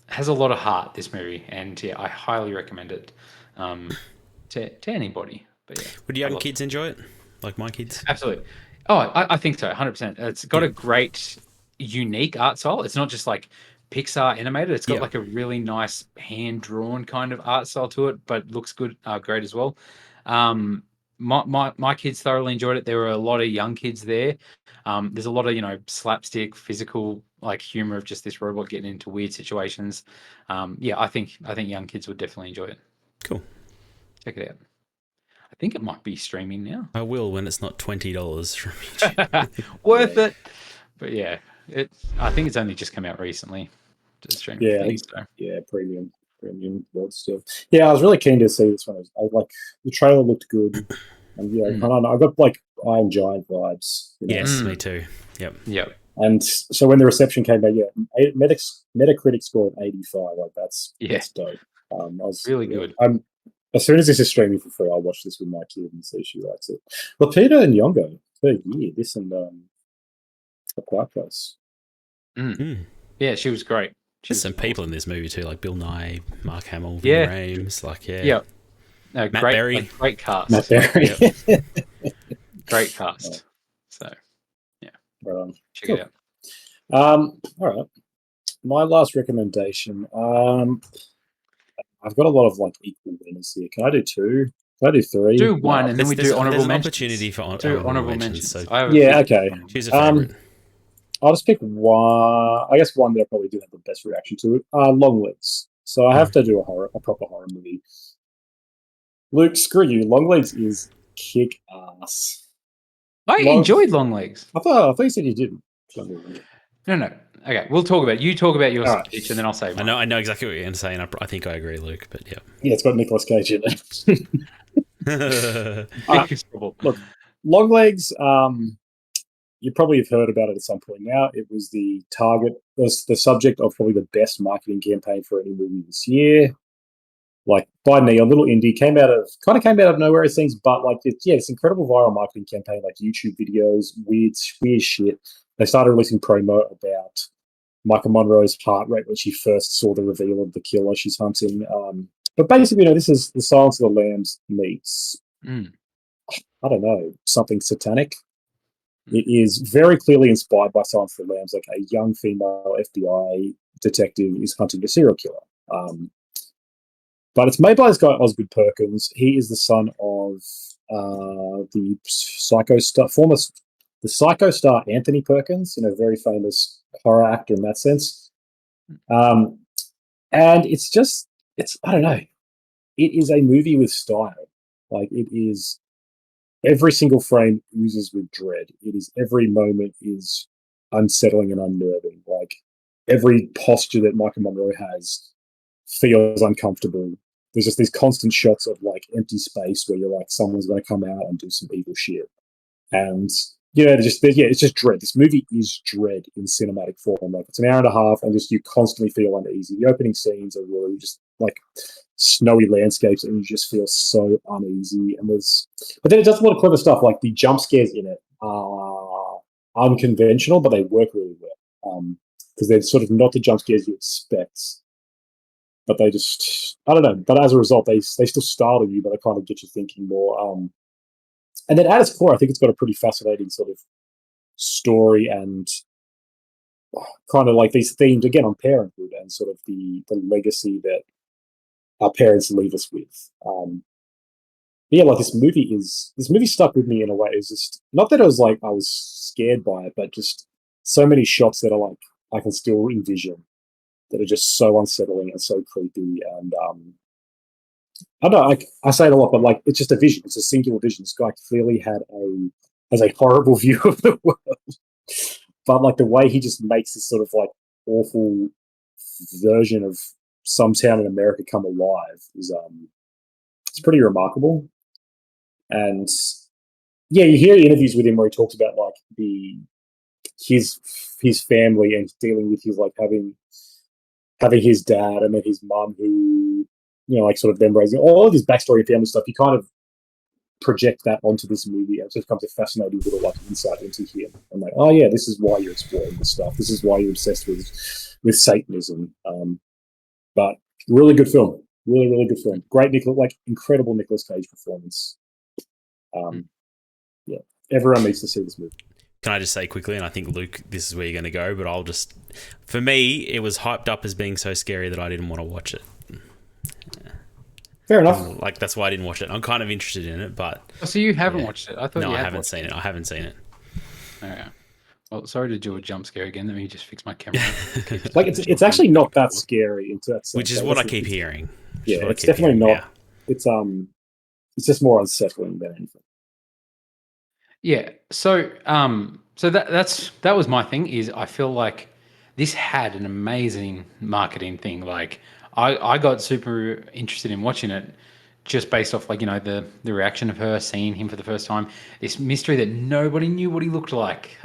has a lot of heart, this movie. And yeah, I highly recommend it to anybody. But yeah. Would young kids enjoy it? Like my kids? Absolutely. Oh, I think so, 100%. It's got a great, unique art style. It's not just like Pixar animated. It's got like a really nice hand-drawn kind of art style to it, but looks good, great as well. My kids thoroughly enjoyed it. There were a lot of young kids there. There's a lot of, slapstick, physical, like humor of just this robot getting into weird situations. Yeah, I think young kids would definitely enjoy it. Cool. Check it out. I think it might be streaming now. I will when it's not $20 from YouTube. Worth it. But yeah, I think it's only just come out recently. Just streaming. Yeah, premium world still. Yeah, I was really keen to see this one. I like the trailer looked good, and I don't know. I got like Iron Giant vibes. Yes, me too. Yep. And so when the reception came back, Metacritic scored 85. Like that's dope. I was really good. As soon as this is streaming for free, I'll watch this with my kid and see if she likes it. Lupita Nyong'o, third year. This and A Quiet Place. Yeah, she was great. There's some people in this movie too, like Bill Nye, Mark Hamill, Ving Rhames, No, Matt Berry. Great cast. Matt Berry. Great cast. So, yeah. Check it out. All right. My last recommendation. I've got a lot of like equal winners here. Can I do two? Can I do three? Do one, No. and then we do There's honorable an mentions. opportunity for Do honorable mentions. So I have a Yeah, few. okay. choose a favorite. I'll just pick one. I guess one that I probably do have the best reaction to. Longlegs. So I have to do a proper horror movie. Luke, screw you. Longlegs is kick ass. I enjoyed Longlegs. I thought you said you didn't. No. Okay, we'll talk about it. You talk about your All right. speech, and then I'll say mine. I know exactly what you're going to say, and I think I agree, Luke. But yeah. Yeah, it's got Nicolas Cage in it. Look, Longlegs. You probably have heard about it at some point now. It was the subject of probably the best marketing campaign for any movie this year. Like by me, a little indie came out of nowhere, it seems, but like it's incredible viral marketing campaign, like YouTube videos, weird shit. They started releasing promo about Michael Monroe's heart rate when she first saw the reveal of the killer she's hunting. But basically, this is the Silence of the Lambs meets I don't know, something satanic. It is very clearly inspired by Silence of the Lambs. Like a young female FBI detective is hunting a serial killer. But it's made by this guy Osgood Perkins. He is the son of the Psycho star Anthony Perkins, very famous horror actor in that sense. And it's I don't know. It is a movie with style. Like it is. Every single frame oozes with dread. It is every moment is unsettling and unnerving. Like every posture that Michael Monroe has feels uncomfortable. There's just these constant shots of like empty space where you're like, someone's going to come out and do some evil shit. And it's just dread. This movie is dread in cinematic form. Like it's an hour and a half, and just you constantly feel uneasy. The opening scenes are really just like snowy landscapes, and you just feel so uneasy. But then it does a lot of clever stuff. Like the jump scares in it are unconventional, but they work really well because they're sort of not the jump scares you expect. But they just, I don't know. But as a result, they still startle you, but they kind of get you thinking more. And then at its core, I think it's got a pretty fascinating sort of story and kind of like these themes again on parenthood and sort of the legacy that our parents leave us with. Like this movie stuck with me in a way. It's just not that it was like I was scared by it, but just so many shots that are like I can still envision that are just so unsettling and so creepy. And I don't know, I say it a lot, but like it's just a vision. It's a singular vision. This guy clearly has a horrible view of the world. But like the way he just makes this sort of like awful version of some town in America come alive is it's pretty remarkable. And yeah, you hear interviews with him where he talks about like his family and dealing with his like having his dad and then his mum who like sort of them raising all of his backstory and family stuff. You kind of project that onto this movie, and it just becomes a fascinating little like insight into him. I'm like, oh yeah, this is why you're exploring this stuff. This is why you're obsessed with Satanism. But really good film, really good film. Great incredible Nicolas Cage performance. Yeah, everyone needs to see this movie. Can I just say quickly, and I think Luke, this is where you're going to go, but for me, it was hyped up as being so scary that I didn't want to watch it. Fair enough. Like that's why I didn't watch it. I'm kind of interested in it, but so you haven't watched it? I thought I haven't seen it. I haven't seen it. Okay. Well, sorry to do a jump scare again. Let me just fix my camera. Like it's actually not that scary into that sense. Which is what I keep hearing. Yeah, it's definitely not. Yeah. It's just more unsettling than anything. Yeah. So that was my thing. Is I feel like this had an amazing marketing thing. Like I got super interested in watching it just based off like the reaction of her seeing him for the first time. This mystery that nobody knew what he looked like.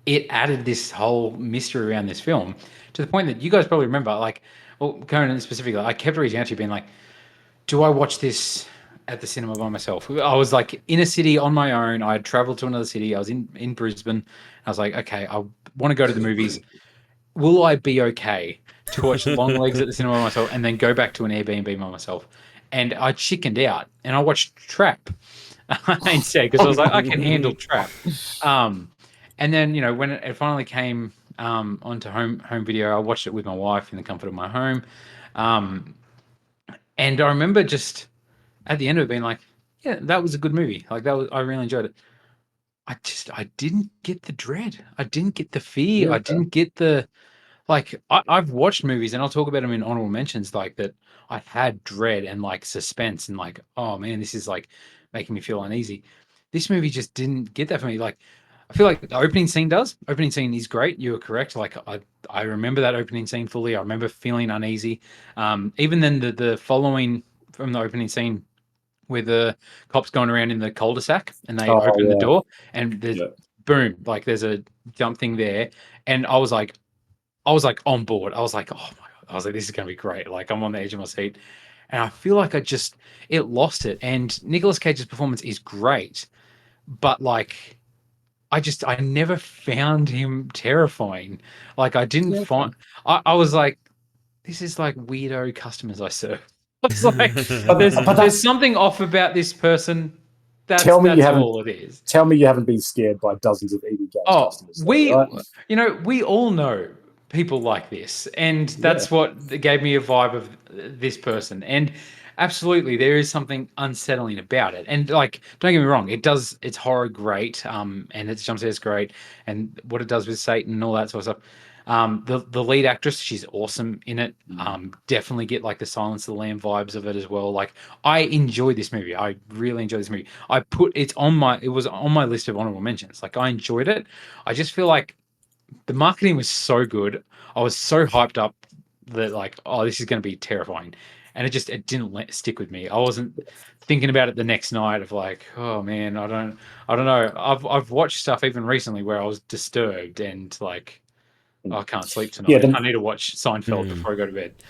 It added this whole mystery around this film to the point that you guys probably remember. Like, well, Conan specifically, I kept reaching out to you, being like, "Do I watch this at the cinema by myself?" I was like in a city on my own. I had traveled to another city. I was in Brisbane. I was like, okay, I want to go to the movies. Will I be okay to watch Longlegs at the cinema by myself and then go back to an Airbnb by myself? And I chickened out and I watched Trap instead because I was like, I can handle Trap. And then when it finally came onto home video, I watched it with my wife in the comfort of my home. And I remember just at the end of it being like, yeah, that was a good movie. Like I really enjoyed it. I didn't get the dread. I didn't get the fear. Yeah, I didn't get the like. I've watched movies, and I'll talk about them in honorable mentions. Like that, I had dread and like suspense, and like, oh man, this is like making me feel uneasy. This movie just didn't get that for me. Like, I feel like the opening scene does. Opening scene is great. You were correct. Like, I remember that opening scene fully. I remember feeling uneasy. Even then, the following from the opening scene where the cops going around in the cul-de-sac and they Oh open the yeah, door and there's yeah. boom, like there's a jump thing there, and I was like on board. I was like, oh my god, I was like, this is gonna be great. Like I'm on the edge of my seat, and I feel like it lost it. And Nicolas Cage's performance is great, but like I never found him terrifying. Like I didn't Yeah, find. I was like, this is like weirdo customers I serve. It's like but there's something off about this person. That's tell me you that's haven't. all it is. Tell me you haven't been scared by dozens of EB Games Oh, customers, though, right? we all know people like this, and that's what gave me a vibe of this person. And absolutely, there is something unsettling about it. And like, don't get me wrong, it's horror great, and its jump scares great, and what it does with Satan and all that sort of stuff. The lead actress, she's awesome in it. Definitely get like the Silence of the Lamb vibes of it as well. Like I enjoy this movie. I really enjoy this movie. It was on my list of honorable mentions. Like I enjoyed it. I just feel like the marketing was so good. I was so hyped up that like, oh, this is going to be terrifying, and it didn't stick with me. I wasn't thinking about it the next night of like, oh man, I don't know. I've watched stuff even recently where I was disturbed and like, oh, I can't sleep Yeah, tonight. I need to watch Seinfeld before I go to bed.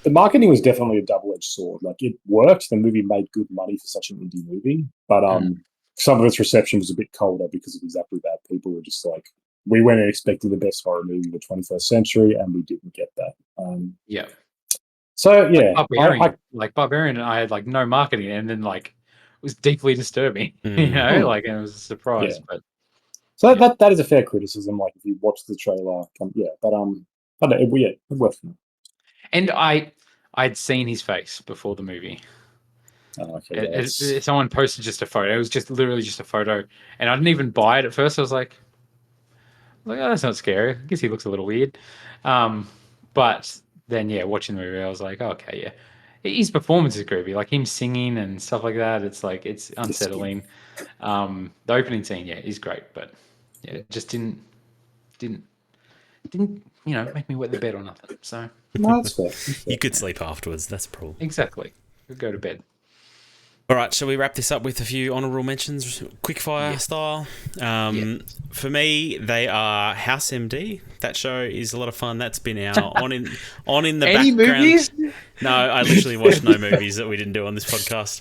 the marketing was definitely a double-edged sword. Like it worked. The movie made good money for such an indie movie, but some of its reception was a bit colder because of exactly that. People were just like, we went in expecting the best horror movie of the 21st century, and we didn't get that. Yeah. So yeah, Barbarian and I had like no marketing, and then like it was deeply disturbing. Like and it was a surprise. Yeah. But so that is a fair criticism. Like if you watch the trailer, but no, it worked for me. and I'd seen his face before the movie. Oh, okay, Someone posted just a photo. It was just literally just a photo, and I didn't even buy it at first. I was like, oh, that's not scary. I guess he looks a little weird. But then yeah, watching the movie, I was like, oh, okay, yeah. His performance is creepy, like him singing and stuff like that. It's like it's unsettling. The opening scene, yeah, is great, but yeah, it just didn't make me wet the bed or nothing. So no, that's fair. You could sleep afterwards. That's a problem. exactly, go to bed. All right, shall we wrap this up with a few honourable mentions, quickfire style? For me, they are House MD. That show is a lot of fun. That's been out on in the Any background. movies? No, I literally watched no movies that we didn't do on this podcast.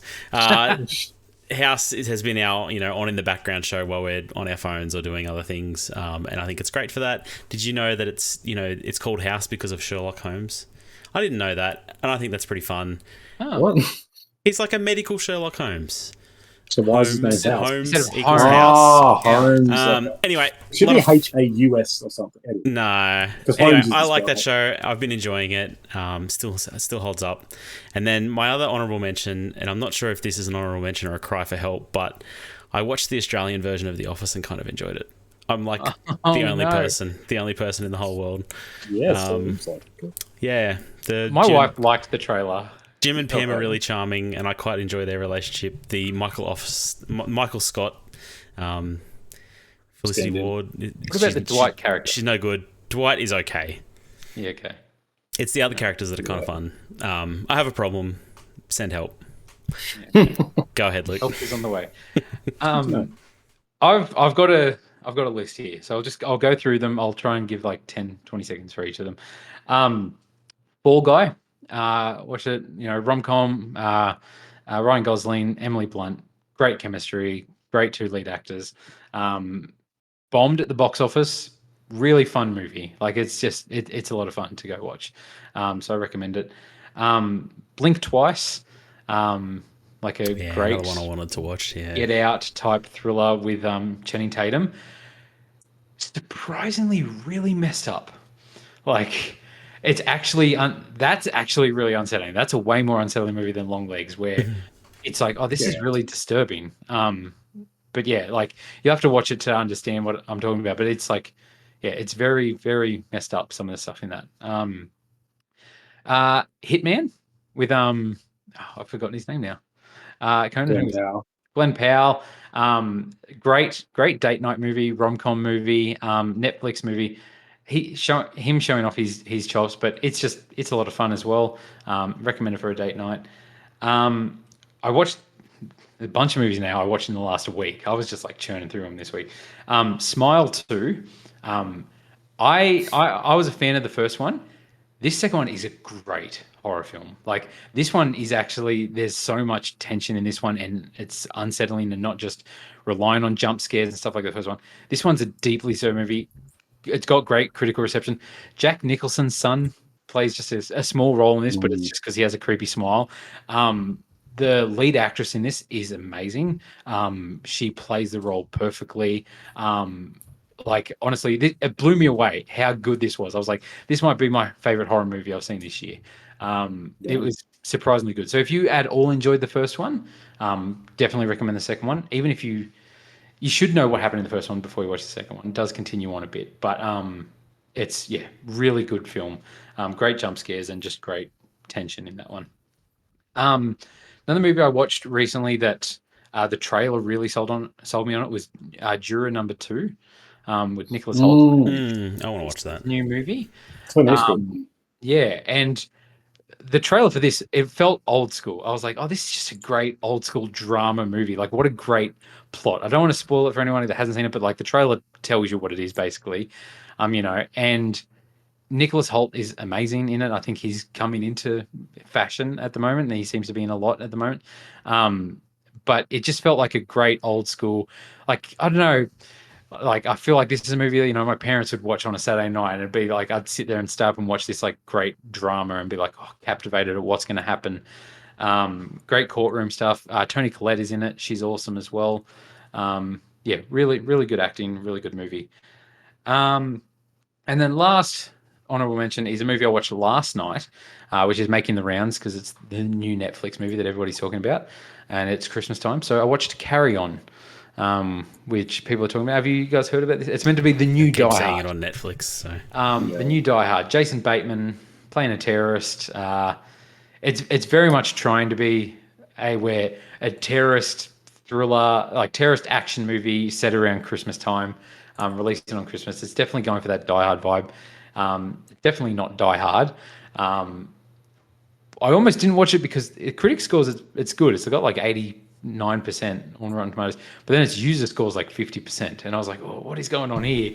House has been our on in the background show while we're on our phones or doing other things, and I think it's great for that. Did you know that it's called House because of Sherlock Holmes? I didn't know that, and I think that's pretty fun. Oh. What? He's like a medical Sherlock Holmes. So why is his name House? Holmes Instead of equals Holmes. House. Holmes. Anyway, It should be HAUS or something. Anyway. no. Because Anyway, Holmes is I like spelled. that show. I've been enjoying it. Still holds up. And then my other honourable mention, and I'm not sure if this is an honourable mention or a cry for help, but I watched the Australian version of The Office and kind of enjoyed it. I'm like the only person in the whole world. Yeah, seems like it. Yeah, My wife liked the trailer. Jim and Pam are really charming, and I quite enjoy their relationship. The Michael Scott, Felicity Ward. What about the Dwight character? She's no good. Dwight is okay. Yeah, okay. It's the other characters that are kind of fun. I have a problem. Send help. Go ahead, Luke. Help is on the way. I've got a list here, so I'll go through them. I'll try and give like 10, 20 seconds for each of them. Fall Guy. Watch it, rom-com, Ryan Gosling, Emily Blunt, great chemistry, great two lead actors. Bombed at the box office, really fun movie. Like it's a lot of fun to go watch. So I recommend it. Blink Twice, like a great another one I wanted to watch. Yeah, Get Out type thriller with Channing Tatum. Surprisingly, really messed up. Like It's actually that's actually really unsettling. That's a way more unsettling movie than Longlegs, where it's like, oh, this is Yeah. really disturbing. But yeah, like you have to watch it to understand what I'm talking about. But it's like, yeah, it's very, very messed up, some of the stuff in that. Hitman with I've forgotten his name now. Conan, who Glenn was it? Powell. Glenn Powell. Great date night movie, rom-com movie, Netflix movie. Him showing off his chops, but it's a lot of fun as well. Recommended for a date night. I watched a bunch of movies now I watched in the last week. I was just like churning through them this week. Smile 2. I was a fan of the first one. This second one is a great horror film. Like this one is actually there's so much tension in this one, and it's unsettling and not just relying on jump scares and stuff like the first one. This one's a deeply so movie. It's got great critical reception. Jack Nicholson's son plays just a small role in this, but it's just because he has a creepy smile. The lead actress in this is amazing. She plays the role perfectly. Like honestly, it blew me away how good this was. I was like, this might be my favorite horror movie I've seen this year. It was surprisingly good. So if you at all enjoyed the first one, definitely recommend the second one. Even if you should know what happened in the first one before you watch the second one. It does continue on a bit, but it's really good film. Great jump scares and just great tension in that one. Another movie I watched recently that the trailer really sold me on it was Juror Number 2 with Nicholas Hoult. I want to watch that. New movie. Clint Eastwood. Yeah, and the trailer for this, it felt old school. I was like, oh, this is just a great old school drama movie. Like, what a great plot. I don't want to spoil it for anyone that hasn't seen it, but like the trailer tells you what it is basically. And Nicholas Hoult is amazing in it. I think he's coming into fashion at the moment, and he seems to be in a lot at the moment. But it just felt like a great old school, like, I don't know, like I feel like this is a movie that my parents would watch on a Saturday night, and it'd be like I'd sit there and stay up and watch this like great drama and be like captivated at what's going to happen. Great courtroom stuff. Toni Collette is in it. She's awesome as well. Yeah, really, really good acting. Really good movie. And then last honorable mention is a movie I watched last night, which is making the rounds because it's the new Netflix movie that everybody's talking about, and it's Christmas time. So I watched Carry On, which people are talking about. Have you guys heard about this? It's meant to be the new Die Keep seeing Hard. it on Netflix. So The new Die Hard. Jason Bateman playing a terrorist. It's very much trying to be a terrorist thriller, like terrorist action movie set around Christmas time, released on Christmas. It's definitely going for that Die Hard vibe. Definitely not Die Hard. I almost didn't watch it because critic scores it's good. It's got like 89% on Rotten Tomatoes, but then its user scores like 50%, and I was like, oh, what is going on here?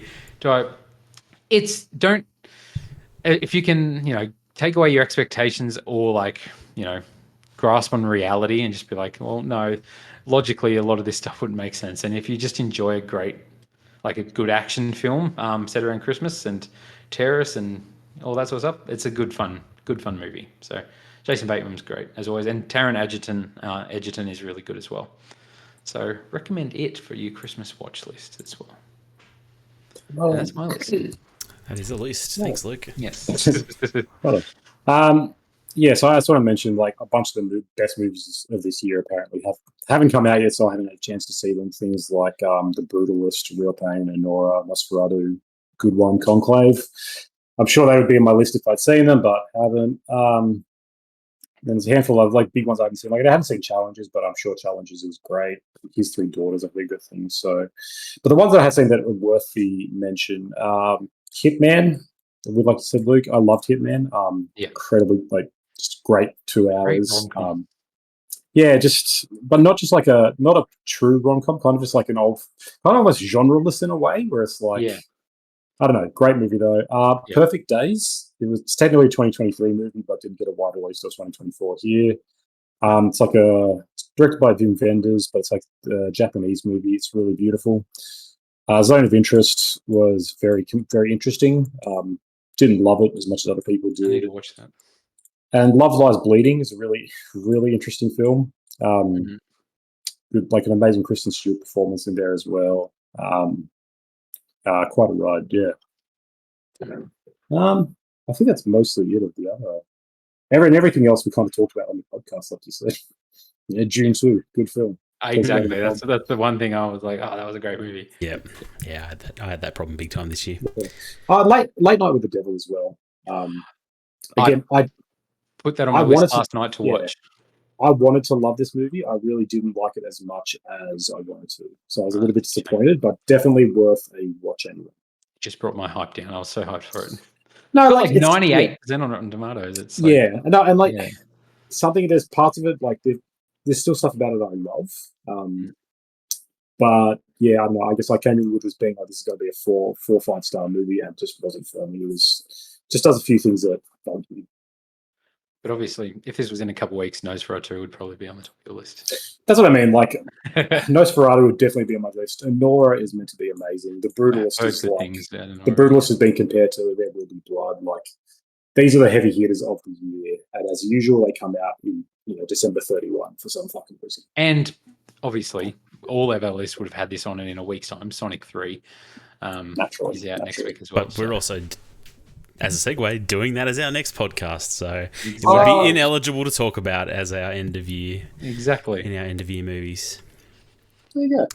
If you can take away your expectations or like grasp on reality and just be like, well, no, logically a lot of this stuff wouldn't make sense. And if you just enjoy a good action film set around Christmas and terrorists and all that sort of stuff, it's a good fun movie. So Jason Bateman's great as always, and Taron Egerton is really good as well. So recommend it for your Christmas watch list as well. And that's my list. that is the list. Thanks, Luke. Yes. So I just want to mention like a bunch of the best movies of this year apparently haven't come out yet, so I haven't had a chance to see them. Things like The Brutalist, Real Pain, Anora, Nosferatu, Good One, Conclave. I'm sure they would be on my list if I'd seen them, but haven't. Then there's a handful of like big ones I haven't seen. Like I haven't seen Challenges, but I'm sure Challenges is great. His Three Daughters are really good things. So, but the ones that I have seen that are worth the mention, Hitman. We'd like to say, Luke, I loved Hitman. Incredibly just great 2 hours. But not just like not a true rom-com, kind of just like an old, kind of almost genreless in a way, where it's like, I don't know, great movie though. Perfect Days. It's technically a 2023 movie, but didn't get a wide release till 2024 here. It's directed by Wim Wenders, but it's like a Japanese movie. It's really beautiful. Zone of Interest was very, very interesting. Didn't love it as much as other people did. I need to watch that. And Love Lies Bleeding is a really, really interesting film. Like an amazing Kristen Stewart performance in there as well. Quite a ride, yeah. I think that's mostly it of the other. Everything else we kind of talked about on the podcast, like you said. Yeah, June 2, good film. Exactly. That's the one thing I was like, oh, that was a great movie. Yeah, I had that problem big time this year. Late Night with the Devil as well. Again, I put that on my list last night to watch. I wanted to love this movie. I really didn't like it as much as I wanted to. So I was a little bit disappointed, but definitely worth a watch anyway. Just brought my hype down. I was so hyped for it. No, like 98% on Rotten Tomatoes. It's like, something. There's parts of it like there's still stuff about it I love. But yeah, I don't know. I guess I came in with this being like this is going to be a 4 or 5 star movie, and it just wasn't for me. It was just does a few things that bugged me. But obviously, if this was in a couple of weeks, Nosferatu would probably be on the top of your list. That's what I mean. Like, Nosferatu would definitely be on my list. And Nora is meant to be amazing. The Brutalist is like the Brutalist has been compared to There Will Be Blood. Like, these are the heavy hitters of the year, and as usual, they come out in December 31 for some fucking reason. And obviously, all of our lists would have had this on in a week's time. Sonic 3 naturally is out next week as well. But we're also, as a segue, doing that as our next podcast, so it would be ineligible to talk about as our end of year. Exactly. In our end of year movies. There you go.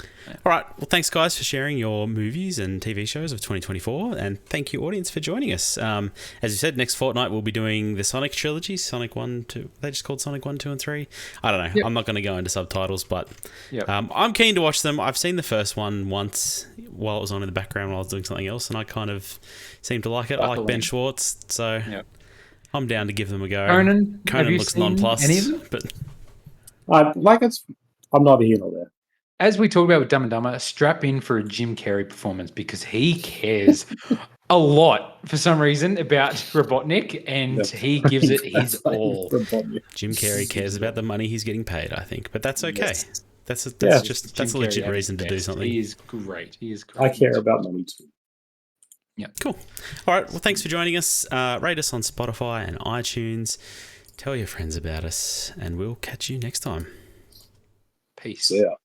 All right. Well, thanks, guys, for sharing your movies and TV shows of 2024. And thank you, audience, for joining us. As you said, next fortnight we'll be doing the Sonic trilogy, Sonic 1, 2. They just called Sonic 1, 2, and 3. I don't know. Yep. I'm not going to go into subtitles, but I'm keen to watch them. I've seen the first one once while it was on in the background while I was doing something else, and I kind of seemed to like it. I like Ben Schwartz, so I'm down to give them a go. Conan looks nonplussed. Any of them? But I'm neither here nor there. As we talked about with Dumb and Dumber, strap in for a Jim Carrey performance because he cares a lot for some reason about Robotnik, and he gives it his all. Jim Carrey cares about the money he's getting paid, I think, but that's okay. Yes. That's a legit reason to do something. He is great. I care about money too. Yeah, cool. All right, well, thanks for joining us. Rate us on Spotify and iTunes. Tell your friends about us, and we'll catch you next time. Peace. Yeah.